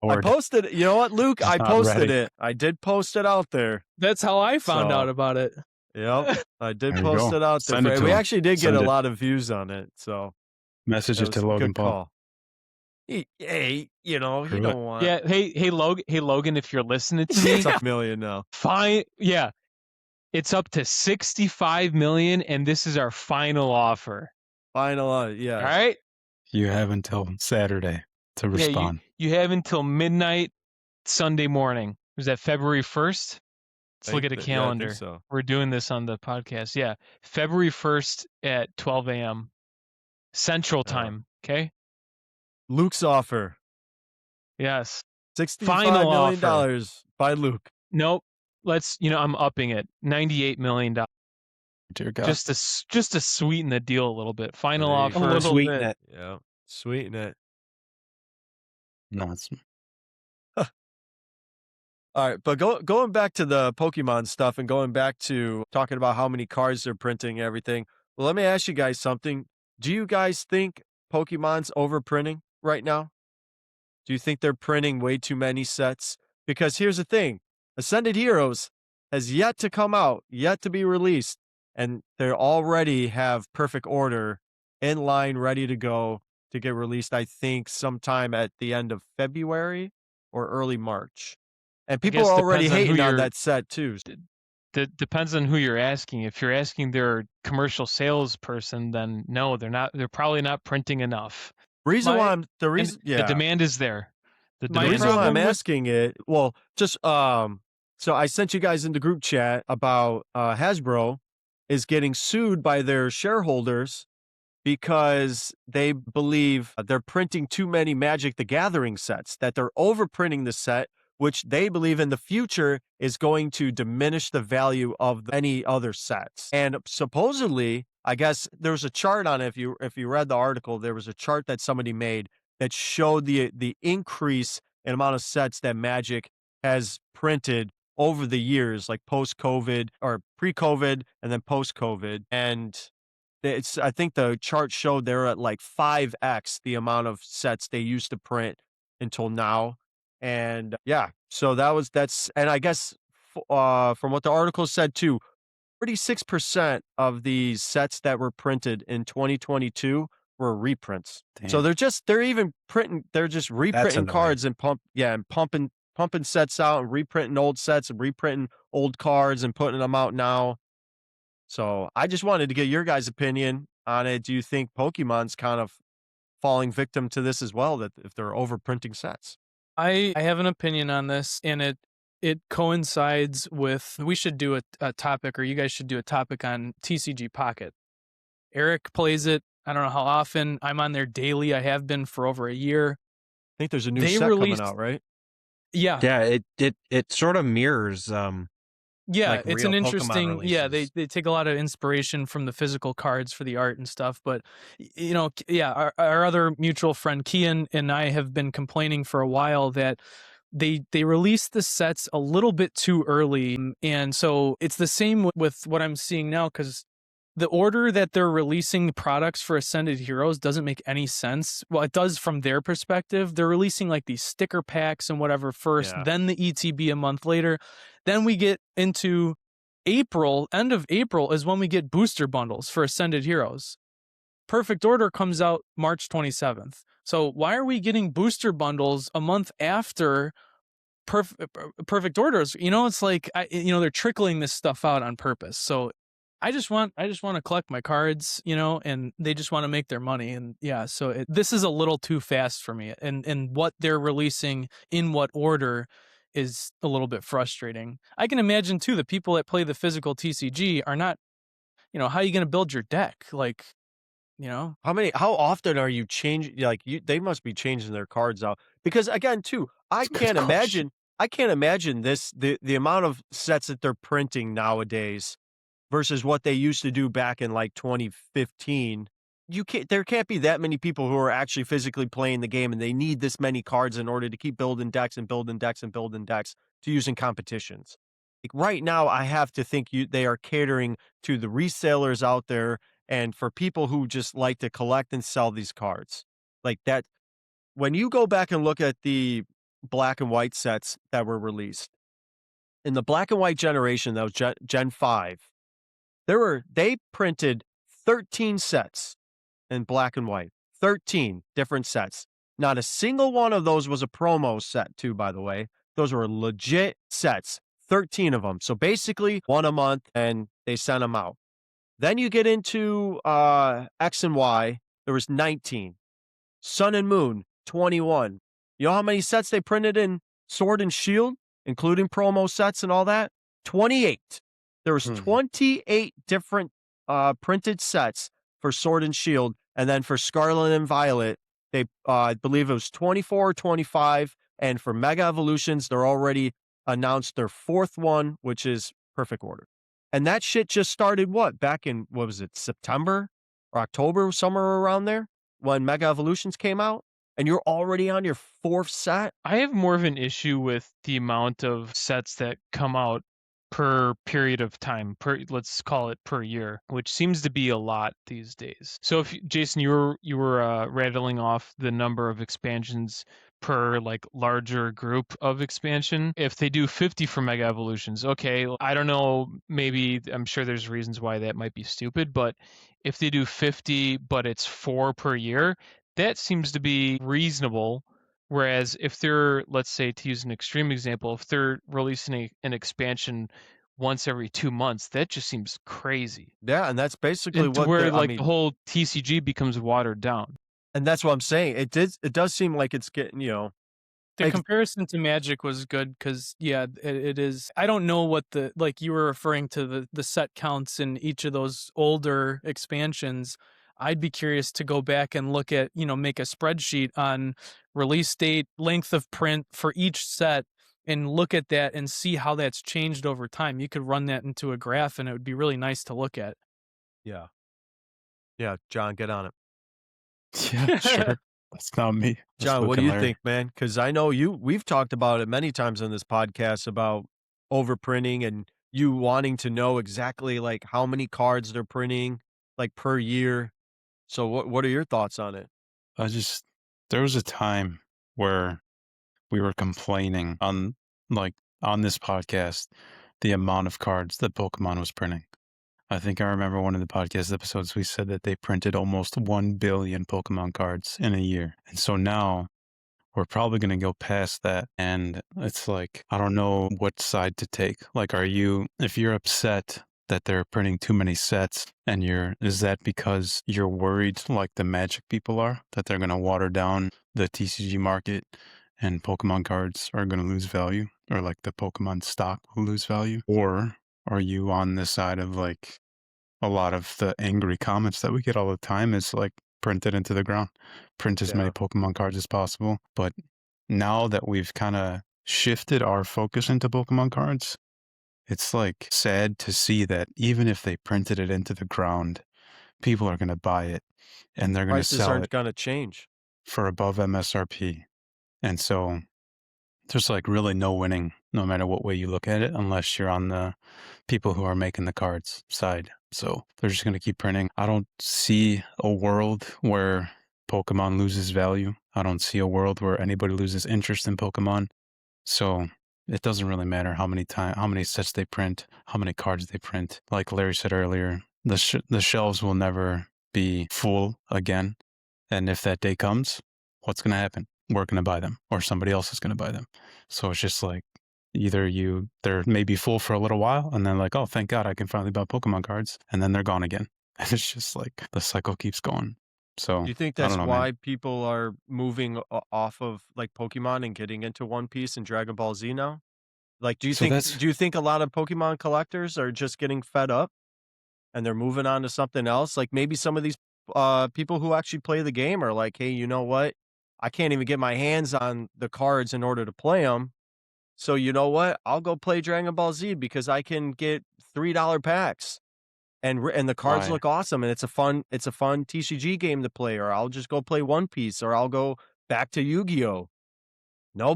I posted it. You know what, Luke? I Not posted ready. it. I did post it out there. That's how I found out So- about it. Yep. I did There you post go. it out there. Send it to We him. actually did get Send a it. lot of views on it. So Message it it was to a Logan good Paul. call. Hey, you know, Prove you it. don't want Hey Logan, if you're listening to me, it's $1 million now. fine. Yeah, it's up to 65 million, and this is our final offer. Final, yes. All right. You have until Saturday to Yeah, respond. you have until midnight Sunday morning. Was that February 1st? Let's look at a Yeah, I calendar. think so. We're doing this on the podcast. Yeah, February 1st at 12 a.m. Central Yeah. Time. Okay. Luke's offer. Yes. $65 Final million offer. by Luke. Nope. I'm upping it. $98 million. Dear God. Just to sweeten the deal a little bit. Final There you offer. go. little Sweeten bit. it. Yeah. Sweeten it. No, it's All right, but going back to the Pokemon stuff and going back to talking about how many cards they're printing and everything. Well, let me ask you guys something. Do you guys think Pokemon's overprinting right now? Do you think they're printing way too many sets? Because here's the thing. Ascended Heroes has yet to come out, yet to be released, and they already have Perfect Order in line ready to go to get released, I think, sometime at the end of February or early March. And people guess are already depends on who hating on you're- that set too. Depends on who you're asking. If you're asking their commercial salesperson, then no, they're not. They're probably not printing enough. Reason My- why I'm the And reason the yeah. demand is there. The My The demand reason is why I'm problem with- asking it, well, just so I sent you guys in the group chat about Hasbro is getting sued by their shareholders because they believe they're printing too many Magic the Gathering sets, that they're overprinting the set, which they believe in the future is going to diminish the value of any other sets. And supposedly, I guess there was a chart on it. If you read the article, there was a chart that somebody made that showed the increase in amount of sets that Magic has printed over the years, like post-COVID or pre-COVID and then post-COVID. And I think the chart showed they're at like 5x the amount of sets they used to print until now. And yeah, so and I guess from what the article said too, 36% of these sets that were printed in 2022 were reprints. So Damn. they're just reprinting annoying. cards and pumping sets out and reprinting old sets and reprinting old cards and putting them out now. So I just wanted to get your guys' opinion on it. Do you think Pokemon's kind of falling victim to this as well, that if they're overprinting sets? I have an opinion on this, and it coincides with, we should do a topic, or you guys should do a topic on TCG Pocket. Eric plays it. I don't know how often. I'm on there daily. I have been for over a year. I think there's a new They set released- coming out, right? Yeah, Yeah, it sort of mirrors yeah, like it's real an Pokemon interesting. Yeah, releases. they take a lot of inspiration from the physical cards for the art and stuff. But you know, yeah, our other mutual friend Kian and I have been complaining for a while that they released the sets a little bit too early, and so it's the same with what I'm seeing now, because the order that they're releasing products for Ascended Heroes doesn't make any sense. Well, it does from their perspective. They're releasing like these sticker packs and whatever first, Yeah. then the ETB a month later. Then we get into April, end of April is when we get booster bundles for Ascended Heroes. Perfect Order comes out March 27th. So why are we getting booster bundles a month after Perfect Orders? You know, it's like, they're trickling this stuff out on purpose. So I just want to collect my cards, and they just want to make their money. And yeah, so this is a little too fast for me. And what they're releasing in what order is a little bit frustrating. I can imagine too, the people that play the physical TCG are not, how are you going to build your deck? Like, How often are you changing? They must be changing their cards out, because again, too, I can't imagine the amount of sets that they're printing nowadays versus what they used to do back in like 2015. there can't be that many people who are actually physically playing the game, and they need this many cards in order to keep building decks and building decks and building decks to use in competitions. Like right now, I have to think they are catering to the resellers out there and for people who just like to collect and sell these cards. Like that, when you go back and look at the black and white sets that were released in the black and white generation, that was Gen 5, they printed 13 sets in black and white, 13 different sets. Not a single one of those was a promo set, too, by the way. Those were legit sets, 13 of them. So basically, one a month, and they sent them out. Then you get into X and Y, there was 19. Sun and Moon, 21. You know how many sets they printed in Sword and Shield, including promo sets and all that? 28. There was 28 different printed sets for Sword and Shield, and then for Scarlet and Violet, they I believe it was 24 or 25, and for Mega Evolutions, they're already announced their fourth one, which is Perfect Order. And that shit just started back in, what was it, September or October, somewhere around there, when Mega Evolutions came out, and you're already on your fourth set? I have more of an issue with the amount of sets that come out per period of time, let's call it per year, which seems to be a lot these days. So if Jason, you were rattling off the number of expansions per like larger group of expansion. If they do 50 for Mega Evolutions, okay, I don't know, maybe I'm sure there's reasons why that might be stupid, but if they do 50 but it's 4 per year, that seems to be reasonable. Whereas if they're, let's say, to use an extreme example, if they're releasing an expansion once every 2 months, that just seems crazy. Yeah, and that's basically And to what where I like mean, the whole TCG becomes watered down. and that's what I'm saying. It does seem like it's getting, The like, comparison to Magic was good because, yeah, it is. I don't know what like you were referring to the set counts in each of those older expansions. I'd be curious to go back and look at, make a spreadsheet on release date, length of print for each set, and look at that and see how that's changed over time. You could run that into a graph, and it would be really nice to look at. yeah. Yeah, John, get on it. Yeah, sure. That's not me. That's John, Luke what do and you Larry. think, man? Because I know we've talked about it many times on this podcast about overprinting and you wanting to know exactly like how many cards they're printing like per year. So what are your thoughts on it? There was a time where we were complaining on this podcast the amount of cards that Pokemon was printing. I think I remember one of the podcast episodes we said that they printed almost 1 billion Pokemon cards in a year. And so now we're probably going to go past that. And it's like, I don't know what side to take. Like, if you're upset that they're printing too many sets and is that because you're worried like the Magic people are that they're going to water down the TCG market and Pokemon cards are going to lose value, or like the Pokemon stock will lose value? Or are you on the side of like a lot of the angry comments that we get all the time is like print it into the ground, print as many Yeah. Pokemon cards as possible? But now that we've kind of shifted our focus into Pokemon cards, it's like sad to see that even if they printed it into the ground, people are going to buy it and they're going to Prices sell aren't it going to change. for above MSRP. And so there's like really no winning, no matter what way you look at it, unless you're on the people who are making the cards side. So they're just going to keep printing. I don't see a world where Pokemon loses value. I don't see a world where anybody loses interest in Pokemon. So it doesn't really matter how many sets they print, how many cards they print. Like Larry said earlier, the shelves will never be full again. And if that day comes, what's going to happen? We're going to buy them, or somebody else is going to buy them. So it's just like they're maybe full for a little while, and then like, oh, thank God I can finally buy Pokemon cards, and then they're gone again. And it's just like the cycle keeps going. So Do you think I that's don't know, man. why people are moving off of like Pokemon and getting into One Piece and Dragon Ball Z now? Like, So that's do you think a lot of Pokemon collectors are just getting fed up and they're moving on to something else? Like maybe some of these people who actually play the game are like, hey, you know what? I can't even get my hands on the cards in order to play them. So you know what? I'll go play Dragon Ball Z because I can get $3 packs. and the cards Why? look awesome, and it's a fun TCG game to play, or I'll just go play One Piece, or I'll go back to Yu-Gi-Oh. Well,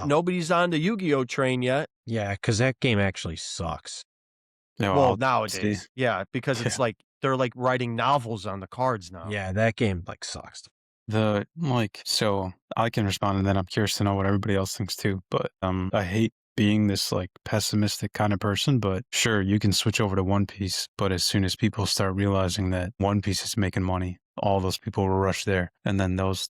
Nobody's on the Yu-Gi-Oh train yet. yeah, because that game actually sucks. No, Well, I'll see. nowadays, yeah, because it's like they're like writing novels on the cards now. Yeah, that game like sucks. So I can respond, and then I'm curious to know what everybody else thinks too. But I hate being this like pessimistic kind of person, but sure, you can switch over to One Piece, but as soon as people start realizing that One Piece is making money, all those people will rush there, and then those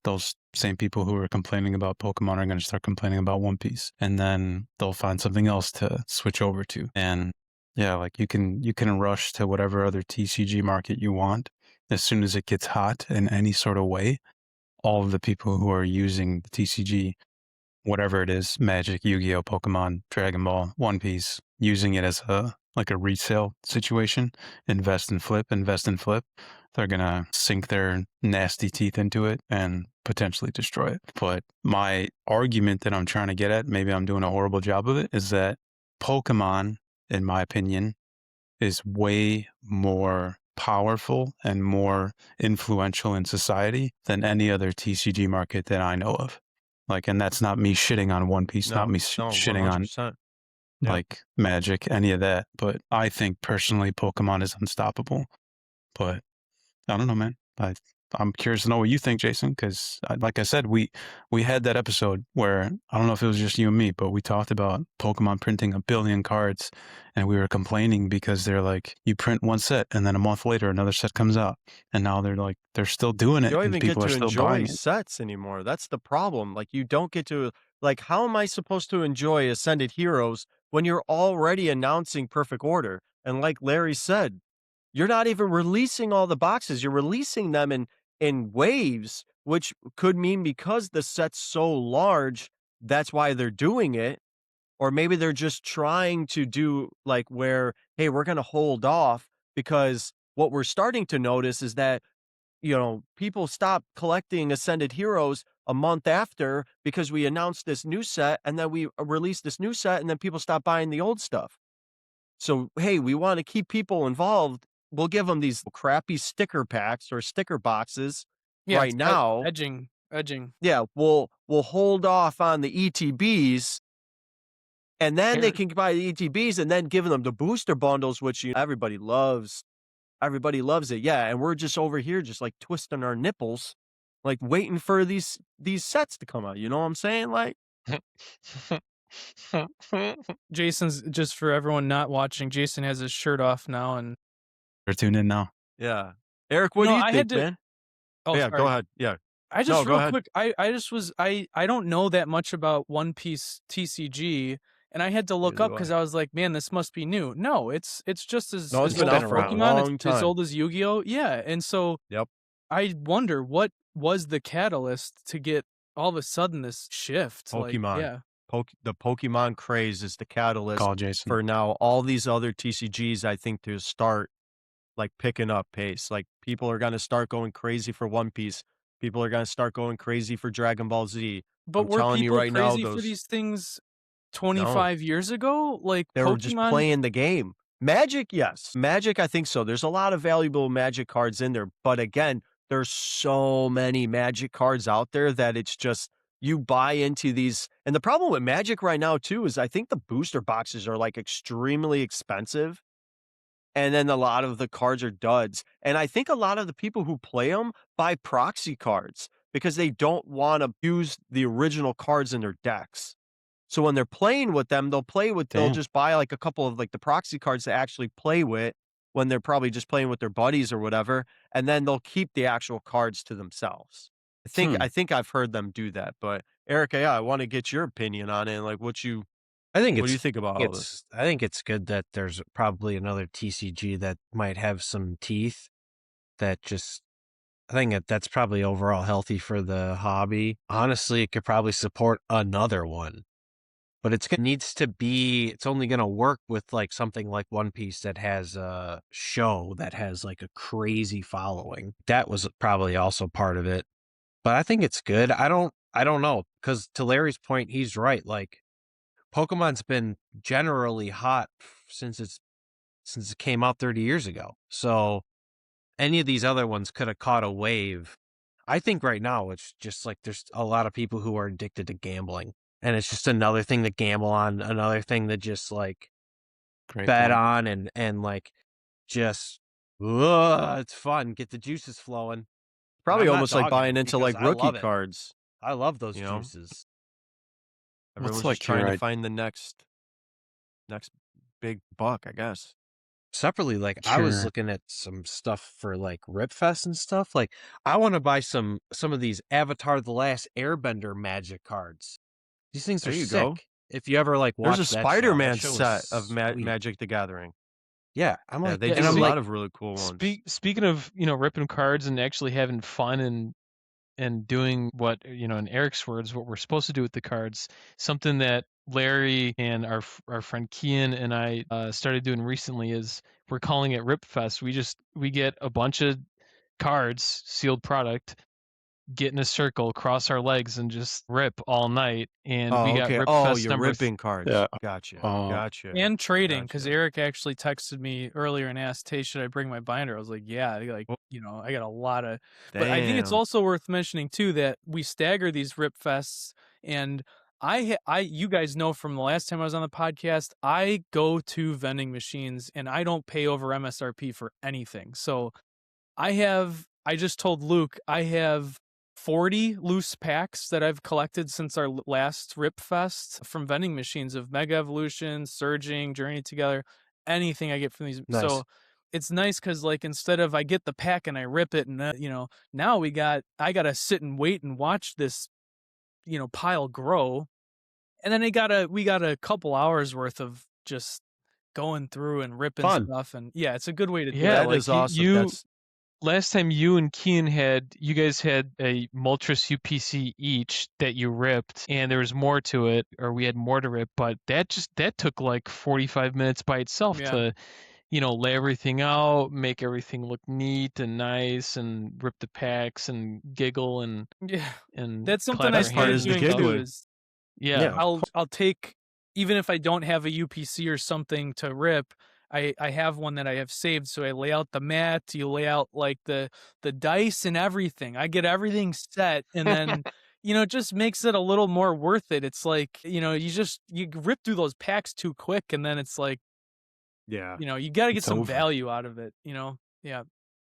same people who are complaining about Pokemon are going to start complaining about One Piece, and then they'll find something else to switch over to. And yeah, like you can rush to whatever other TCG market you want. As soon as it gets hot in any sort of way, all of the people who are using the TCG, whatever it is, Magic, Yu-Gi-Oh, Pokemon, Dragon Ball, One Piece, using it as a resale situation, invest and flip, they're gonna sink their nasty teeth into it and potentially destroy it. But my argument that I'm trying to get at, maybe I'm doing a horrible job of it, is that Pokemon, in my opinion, is way more powerful and more influential in society than any other TCG market that I know of. Like, and that's not me shitting on One Piece, not me shitting on 100%. Yeah. like Magic, any of that. But I think personally, Pokemon is unstoppable. But I don't know, man. I'm curious to know what you think, Jason, because like I said, we had that episode where I don't know if it was just you and me, but we talked about Pokemon printing 1 billion cards, and we were complaining because they're like, you print one set, and then a month later another set comes out, and now they're still doing it, You don't and even get people are to still enjoy buying it. sets anymore. That's the problem. Like, you don't get to, like, how am I supposed to enjoy Ascended Heroes when you're already announcing Perfect Order? And like Larry said, you're not even releasing all the boxes. You're releasing them in waves, which could mean because the set's so large, that's why they're doing it. Or maybe they're just trying to do like where, hey, we're going to hold off, because what we're starting to notice is that, people stop collecting Ascended Heroes a month after because we announced this new set, and then we released this new set, and then people stop buying the old stuff. So, hey, we want to keep people involved. We'll give them these crappy sticker packs or sticker boxes Yeah, right it's now. edging. Yeah, we'll hold off on the ETBs, and then they Here- can buy the ETBs, and then give them the booster bundles, which everybody loves. Everybody loves it. Yeah, and we're just over here just like twisting our nipples, like waiting for these sets to come out. You know what I'm saying? Like, Jason's, just for everyone not watching, Jason has his shirt off now, and They're tuned in now. yeah. Eric, what do you I had think, to. man? Oh, Yeah, go sorry. ahead. Yeah. I No, just go real ahead. quick. I just was I don't know that much about One Piece TCG, and I had to look Neither up do because I. I was like, man, this must be new. No, it's just as No, it's as been old out as for a Pokemon. long It's as time. old as Yu-Gi-Oh. Yeah, and so Yep. I wonder what was the catalyst to get all of a sudden this shift. Like, Pokemon. yeah, The Pokemon craze is the catalyst Call Jason. for now all these other TCGs, I think, to start like picking up pace. Like, people are going to start going crazy for One Piece. People are going to start going crazy for Dragon Ball Z. but I'm were telling you people right now, crazy for those these things no, 25 years ago? Like they were just Pokemon. playing the game. Magic, yes. Magic, I think so. There's a lot of valuable Magic cards in there, but again, there's so many Magic cards out there that it's just you buy into these. And the problem with Magic right now too is I think the booster boxes are like extremely expensive, and then a lot of the cards are duds. And I think a lot of the people who play them buy proxy cards because they don't want to use the original cards in their decks. So when they're playing with them, they'll Damn. just buy like a couple of like the proxy cards to actually play with when they're probably just playing with their buddies or whatever, and then they'll keep the actual cards to themselves. I think I've heard them do that. But Erica, yeah, I want to get your opinion on it. Like, I think what do you it's think about all this? I think it's good that there's probably another TCG that might have some teeth that just I think that's probably overall healthy for the hobby. Honestly, it could probably support another one. But it's only going to work with like something like One Piece that has a show that has like a crazy following. That was probably also part of it. But I think it's good. I don't know, cuz to Larry's point, he's right. Like Pokemon's been generally hot since its since it came out 30 years ago. So any of these other ones could have caught a wave. I think right now it's just like there's a lot of people who are addicted to gambling, and it's just another thing to gamble on, another thing to just like Great bet point. on, and like just it's fun, get the juices flowing. And Probably I'm not almost like dogging buying it into because like I rookie love it. cards. I love those You know? juices. Everyone's like just trying your to find the next big buck, I guess. Separately, like I was Sure. looking at some stuff for like Ripfest and stuff. Like I want to buy some of these Avatar: The Last Airbender Magic cards. These things There are you go. sick. If you ever like There's a watch that show Spider-Man was set of sweet. Magic the Gathering. Yeah, I'm Yeah, like, they Yeah, do and a I'm lot like, of really cool ones. Speaking of, ripping cards and actually having fun and doing what, in Eric's words, what we're supposed to do with the cards, something that Larry and our friend Kian and I started doing recently is we're calling it Rip Fest. We get a bunch of cards, sealed product, get in a circle, cross our legs, and just rip all night. And we Oh, got okay. Rip Oh, Fest you're ripping cards. Yeah. Gotcha. Oh, Gotcha. And trading, because Gotcha. Eric actually texted me earlier and asked, "Hey, should I bring my binder?" I was like, "Yeah." Like, Oh. I got a lot of. But I think it's Damn. also worth mentioning too that we stagger these rip fests, and you guys know from the last time I was on the podcast, I go to vending machines and I don't pay over MSRP for anything. So I just told Luke I have 40 loose packs that I've collected since our last Rip Fest from vending machines of Mega Evolution, Surging, Journey Together, anything I get from these. nice. So it's nice because like instead of I get the pack and I rip it and now I gotta sit and wait and watch this pile grow, and then we got a couple hours worth of just going through and ripping Fun. stuff, and yeah, it's a good way to do yeah, it. That like is awesome. That's last time you and Kian you guys had a Moltres UPC each that you ripped, and there was more to it, or we had more to rip, but that took like 45 minutes by itself Yeah. to, lay everything out, make everything look neat and nice, and rip the packs and giggle and Yeah. and That's something clap I our best part started hands is the and doing stuff. too. giggling. Is Yeah. I'll take, even if I don't have a UPC or something to rip, I have one that I have saved. So I lay out the mat, you lay out like the dice and everything. I get everything set, and then it just makes it a little more worth it. It's like, you rip through those packs too quick, and then it's like, yeah. you got to get It's some over. value out of it, Yeah.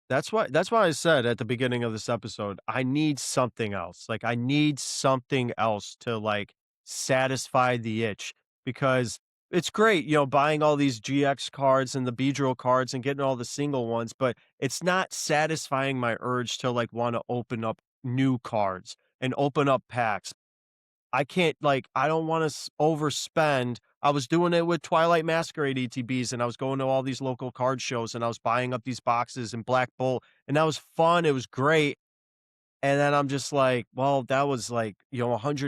That's why I said at the beginning of this episode, I need something else. Like I need something else to like satisfy the itch, because it's great, buying all these GX cards and the Beedrill cards and getting all the single ones, but it's not satisfying my urge to like want to open up new cards and open up packs. I can't, like, I don't want to overspend. I was doing it with Twilight Masquerade ETBs, and I was going to all these local card shows, and I was buying up these boxes and Black Bull, and that was fun. It was great. And then I'm just like, well, that was like,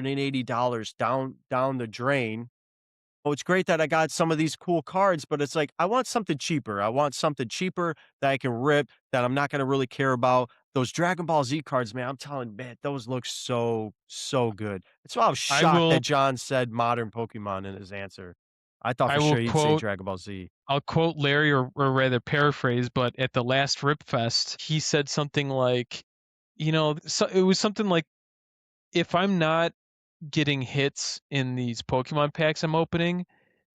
$180 down the drain. Oh, it's great that I got some of these cool cards, but it's like, I want something cheaper. I want something cheaper that I can rip, that I'm not going to really care about. Those Dragon Ball Z cards, man, I'm telling you, man, those look so, so good. That's why I was I shocked will that John said modern Pokemon in his answer. I thought I for will sure he'd say quote Dragon Ball Z. I'll quote Larry, or rather paraphrase, but at the last Rip Fest, he said something like, so it was something like, if I'm not getting hits in these Pokemon packs I'm opening,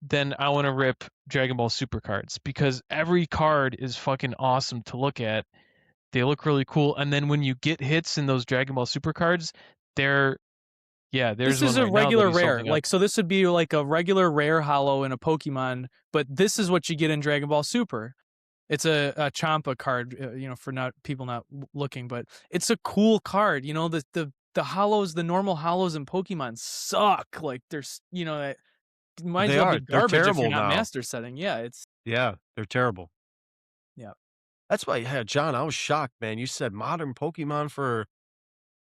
then I want to rip Dragon Ball Super cards, because every card is fucking awesome to look at. They look really cool, and then when you get hits in those Dragon Ball Super cards, there's This one is a right now that regular he's rare. holding up. Like, so this would be like a regular rare hollow in a Pokemon, but this is what you get in Dragon Ball Super. It's a Champa card, for not people not looking, but it's a cool card. The hollows, the normal hollows in Pokemon suck. Like, there's, it might as They well are. be They're garbage if you're terrible not now. master setting. Yeah, it's Yeah, they're terrible. yeah. That's why, yeah, John, I was shocked, man. You said modern Pokemon for,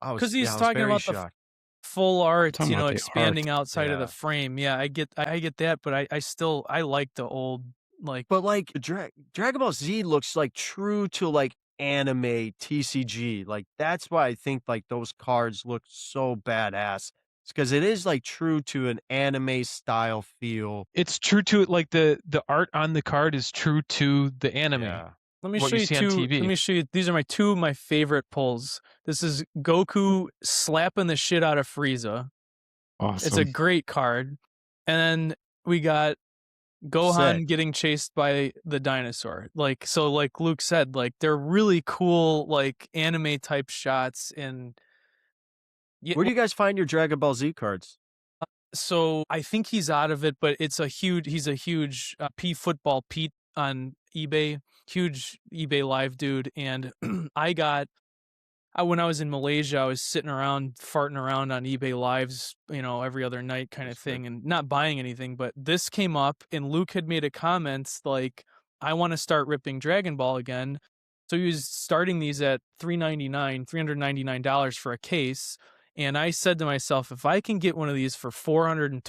Because he's I was talking very about the shocked. full art, Talking about the expanding art. outside of the Yeah. frame. Yeah, I get that, but I still like the old, like, But like Dragon Ball Z looks like true to like anime TCG. Like that's why I think like those cards look so badass. because it is like true to an anime style feel. It's true to it, like the art on the card is true to the anime. Yeah. Let me What show you you see on two. TV. Let me show you. These are two of my favorite pulls. This is Goku slapping the shit out of Frieza. Awesome. It's a great card. And then we got Gohan Sick. getting chased by the dinosaur. Like, so like Luke said, like they're really cool, like anime type shots. And yeah, Where do you guys find your Dragon Ball Z cards? so I think he's out of it, but he's a huge P Football Pete on eBay, huge eBay live dude. And when I was in Malaysia, I was sitting around farting around on eBay lives, every other night kind of thing, and not buying anything. But this came up, and Luke had made a comment like, I want to start ripping Dragon Ball again. So he was starting these at $399 for a case. And I said to myself, if I can get one of these for $420,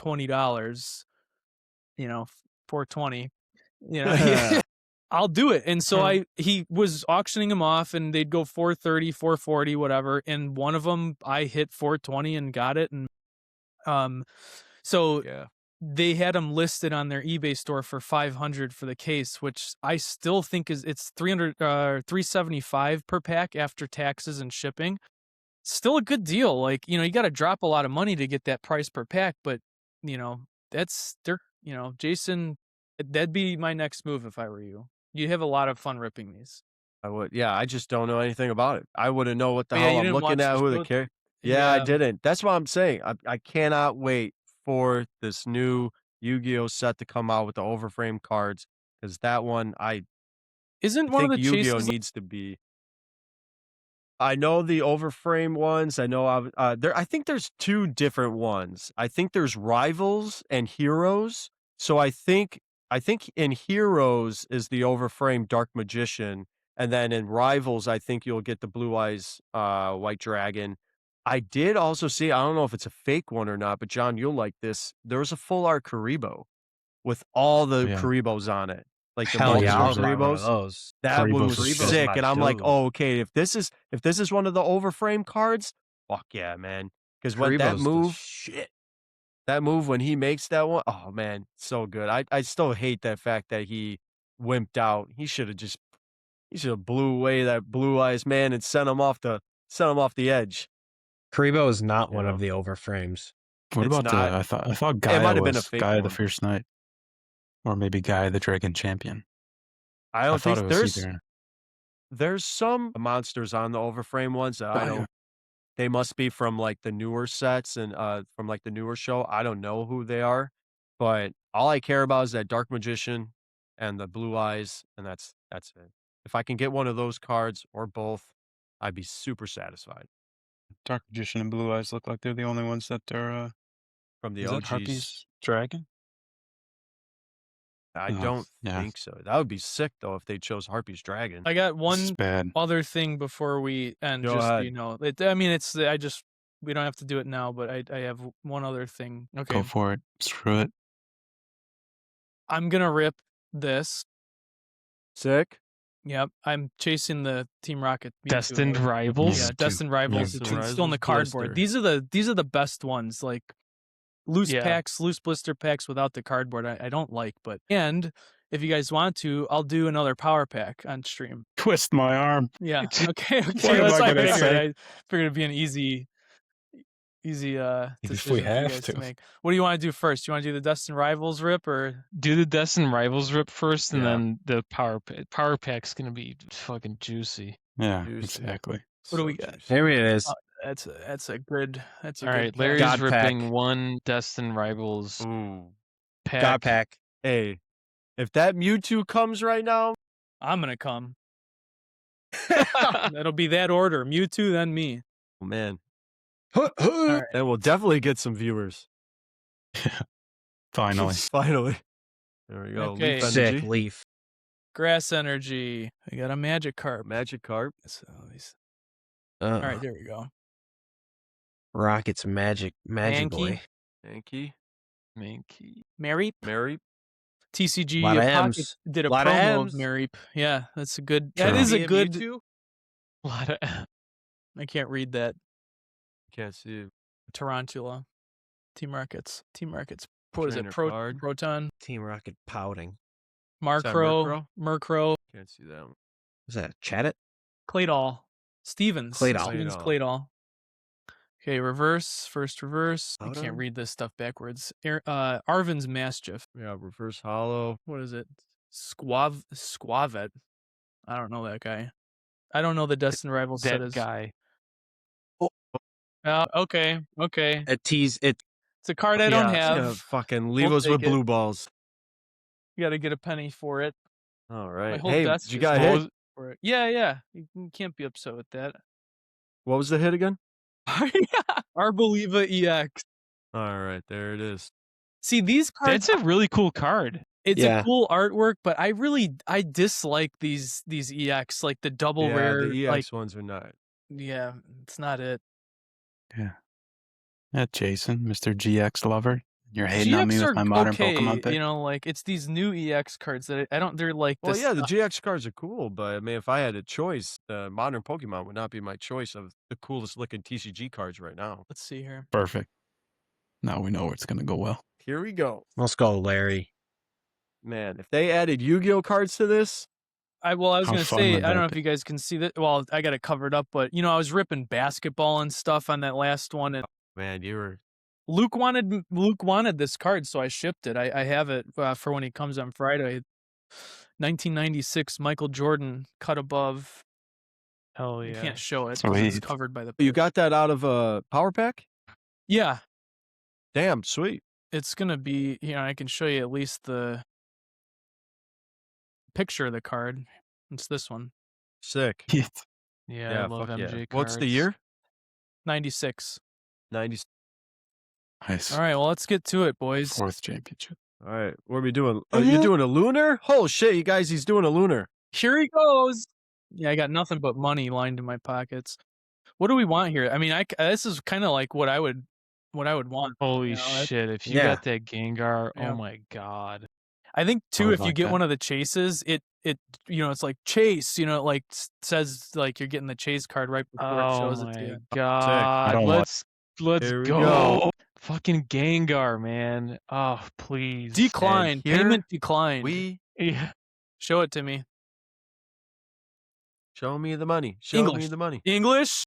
$420, I'll do it. And so he was auctioning them off, and they'd go $430, $440, whatever. And one of them I hit $420 and got it. And so they had them listed on their eBay store for $500 for the case, which I still think it's $375 per pack after taxes and shipping. Still a good deal. Like, you got to drop a lot of money to get that price per pack, but Jason, that'd be my next move if I were you. You'd have a lot of fun ripping these. I would. Yeah, I just don't know anything about it. I wouldn't know what the Oh, hell you I'm didn't looking watch at. the Who the show? care? Yeah, I Yeah. didn't. That's what I'm saying. I cannot wait for this new Yu-Gi-Oh set to come out with the overframe cards, because that one I Isn't one of think the Yu-Gi-Oh chases needs to be. I know the overframe ones. I know I think there's two different ones. I think there's Rivals and Heroes. So I think in Heroes is the overframe Dark Magician, and then in Rivals I think you'll get the Blue Eyes White Dragon. I did also see, I don't know if it's a fake one or not, but John, you'll like this. There was a full art Karibo with all the Karibos on it. Like the Hell yeah, I'll multiple buy one of Karibos. those. That one Karibos was is good. sick, and I'm like, dude. oh, okay. If this is one of the overframe cards, fuck yeah, man. Because when that Karibo's the move, shit. when he makes that one, oh man, so good. I still hate that fact that he wimped out. He should have blew away that Blue Eyes man and sent him off the edge. Karibo is not one know? of the overframes. What It's about not. I thought It Gaia might have been a was fake Gaia the one. Fierce Knight, or maybe Gaia the Dragon Champion. I I don't thought think it was either. there's some monsters on the overframe ones that I don't. They must be from like the newer sets and from like the newer show. I don't know who they are, but all I care about is that Dark Magician and the Blue Eyes, and that's it. If I can get one of those cards or both, I'd be super satisfied. Dark Magician and Blue Eyes look like they're the only ones that are. From the Is it OGs, Harpy's Dragon? I No, don't yeah. think so. That would be sick though if they chose Harpy's Dragon. I got This is one bad. other thing before we end. Go Just so ahead. you know, we don't have to do it now, but I have one other thing. Okay, Go for it. Screw it. I'm gonna rip this. Sick. Yep, I'm chasing the Team Rocket Mewtwo. Destined Rivals. Yeah, Destined Rivals. Destined It's Rivals still in the cardboard. blister. These are the best ones. Like loose Yeah. packs, loose blister packs without the cardboard. I don't like, and if you guys want to, I'll do another power pack on stream. Twist my arm. Yeah. Okay. What Okay. am That's I what I gonna figured. say? I figured it'd be an easy If we decision for you have guys to to. make. What do you want to do first? You want to do the Destined Rivals rip or? Do the Destined Rivals rip first, and Yeah. then the power pack's gonna be fucking juicy. Yeah, Juicy. exactly. What do we got? Here it is. That's a good. That's a All good. right, pack. Larry's God ripping pack. one Destined Rivals Ooh. pack. God pack. Hey, if that Mewtwo comes right now, I'm gonna come. That'll be that order: Mewtwo, then me. oh man, right. then we'll definitely get some viewers. Finally. Finally. There we go. Okay. Leaf Sick Energy. leaf. Grass Energy. I got a Magic Carp. Magic Carp. So these- Uh, All right, there we go. Rocket's magic Mankey. boy. Yankee. Mankey. Mareep. Mary. TCG Lot of Pocket M's. did a Lot of promo of M's. Mareep. Yeah, that's a good. That True. is a good. Mewtwo? A lot of I can't read that. Can't see it. Tarantula. Team Rockets. What is it? Trainer card. Proton. Team Rocket pouting. Murkrow. Murkrow. Can't see that one. Is that Chat Claydol. Stevens. Claydol. Claydol. Okay, reverse. First reverse. I can't Powder? read this stuff backwards. Arvin's Mastiff. Yeah, reverse hollow. What is it? Squavet. I don't know that guy. I don't know the Destined Rivals set That is. guy. Okay. It. It's a card I don't It's have. gonna fucking leave us take with it. blue balls. You got to get a penny for it. All My right. whole Hey, desk you is got full hit? for it. Yeah. You can't be upset with that. What was the hit again? Arboliva EX. All right, there it is. See, these cards. That's a really cool card. It's Yeah. a cool artwork, but I dislike these EX, like the double Yeah, rare. the like, EX ones are not. yeah, it's not it. Yeah, Jason, Mr. GX lover. You're hating on me GX with are my modern okay, Pokemon pick. you know, like it's these new EX cards that I don't. They're like Well, this. yeah, the GX cards are cool, but I mean, if I had a choice, the modern Pokemon would not be my choice of the coolest looking TCG cards right now. Let's see here. Perfect. Now we know where it's going to go well. Here we go. Let's go, Larry. Man, if they added Yu-Gi-Oh cards to this, I was How gonna fun say, would I don't know that if you guys can see that. Well, I got it covered up, but I was ripping basketball and stuff on that last one, and man, you were Luke wanted this card, so I shipped it. I have it for when he comes on Friday. 1996 Michael Jordan cut above. Hell You yeah. can't show it because it's Sweet. covered by the. you got that out of a power pack? Yeah, Damn, sweet. it's gonna be. I can show you at least the picture of the card. It's this one. Sick. Yeah, I love fuck MJ cards. What's the year? 96. 90. Nice. All right, well, let's get to it, boys. Fourth championship. All right, what are we doing? Are you doing a lunar? Oh shit, you guys, he's doing a lunar. Here he goes. Yeah, I got nothing but money lined in my pockets. What do we want here? I mean, this is kind of like what I would want. Holy that's- shit. If you Yeah. got that Gengar, Yeah. oh my god. I think too, would if you like get that. one of the chases, it it's like chase. It like says like you're getting the chase card right before it Oh shows it to my you. god. don't like- Let's Here we go. go. Fucking Gengar, man. Oh, please. Declined. here Payment declined. We Yeah. Show it to me. show me the money. Show me English. the money. English.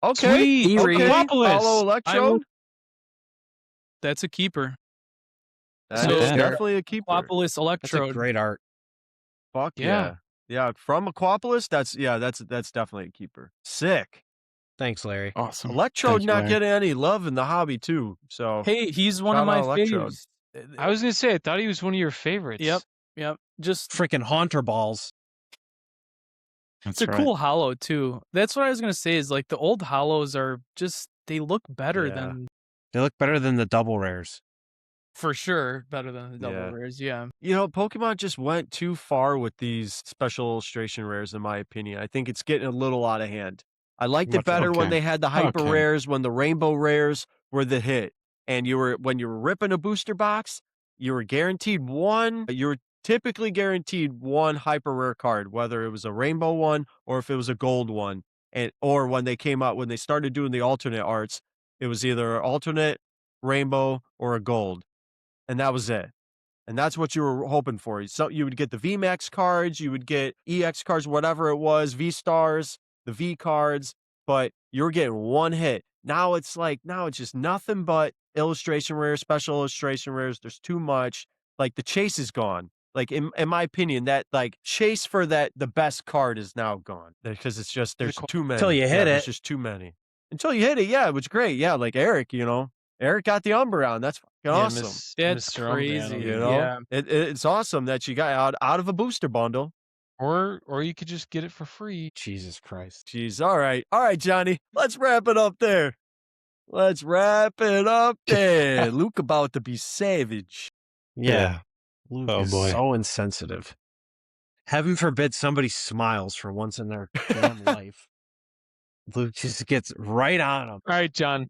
Okay. Sweet. Okay. Aquapolis. Hollow Electrode. That's a keeper. That So- is definitely a keeper. Aquapolis That's a Electrode. great art. Fuck Yeah. yeah. From Aquapolis, that's definitely a keeper. Sick. Thanks, Larry. Awesome. Electrode Thank you, not Larry. getting any love in the hobby too. So Hey, he's one Shout of my out Electrode. faves. I was going to say, I thought he was one of your favorites. Yep. Just Freaking Haunter Balls. That's it's a right. cool hollow too. That's what I was gonna say. Is like the old hollows are just they look better Yeah. than They look better than the double rares. for sure better than the double Yeah. rares. Yeah. Pokemon just went too far with these special illustration rares, in my opinion. I think it's getting a little out of hand. I liked it Much- better when okay. they had the hyper Okay. rares, when the rainbow rares were the hit. And when you were ripping a booster box, you were guaranteed one. You were typically guaranteed one hyper rare card, whether it was a rainbow one or if it was a gold one. Or when they started doing the alternate arts, it was either an alternate rainbow or a gold. And that was it. And that's what you were hoping for. So you would get the VMAX cards, you would get EX cards, whatever it was, V stars, the V cards, but you were getting one hit. Now it's just nothing but illustration rares, special illustration rares. There's too much. Like the chase is gone. Like in my opinion, that like chase for the best card is now gone because it's just there's too many. Until you hit There's it. just too many. Until you hit it, yeah, it was great. Yeah, like Eric, Eric got the Umbreon. That's fucking awesome. That's Mr. Umbreon crazy. over You there. know, Yeah. it's awesome that you got out of a booster bundle. Or you could just get it for free. Jesus Christ. Jeez, all right, Johnny, let's wrap it up there. Let's wrap it up there. Luke about to be savage. Yeah. Luke Oh, is boy. so insensitive. Heaven forbid somebody smiles for once in their damn life. Luke just gets right on him. All right, John.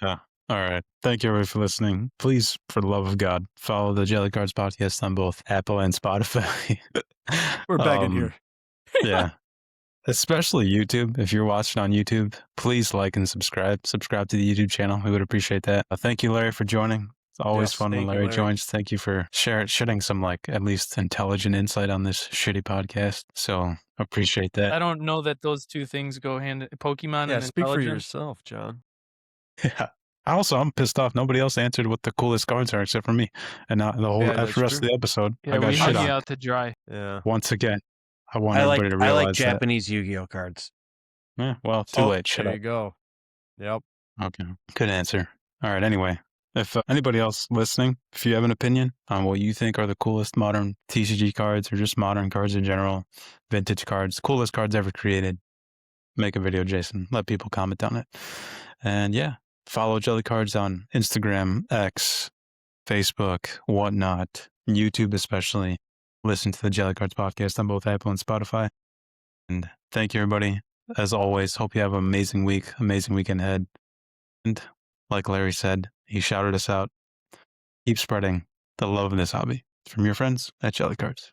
All right. Thank you, everybody, for listening. Please, for the love of God, follow the Jelly Cards podcast on both Apple and Spotify. We're begging here. Yeah. especially YouTube. If you're watching on YouTube, please like and subscribe. Subscribe to the YouTube channel. We would appreciate that. Thank you, Larry, for joining. It's always Yes, fun when thank you, Larry Larry. joins. Thank you for shedding some at least intelligent insight on this shitty podcast. So appreciate that. I don't know that those two things go hand Pokemon Yeah, and speak for intelligence. yourself, John. Yeah. Also, I'm pissed off. Nobody else answered what the coolest cards are except for me. And now the whole Yeah, that's rest of true. the episode, Yeah, I got we shit hung on. you out to dry. Yeah. Once again, I want I like everybody to realize that. Japanese Yu-Gi-Oh cards. Yeah, well, too late. Shut There up. you go. Yep. Okay. Good answer. All right. Anyway, if anybody else listening, if you have an opinion on what you think are the coolest modern TCG cards or just modern cards in general, vintage cards, coolest cards ever created, make a video, Jason. Let people comment on it. And yeah, follow Jelly Cards on Instagram, X, Facebook, whatnot, YouTube especially. Listen to the Jelly Cards podcast on both Apple and Spotify. And thank you, everybody. As always, hope you have an amazing week, amazing weekend ahead. And like Larry said, he shouted us out. Keep spreading the love of this hobby from your friends at Jelly Cards.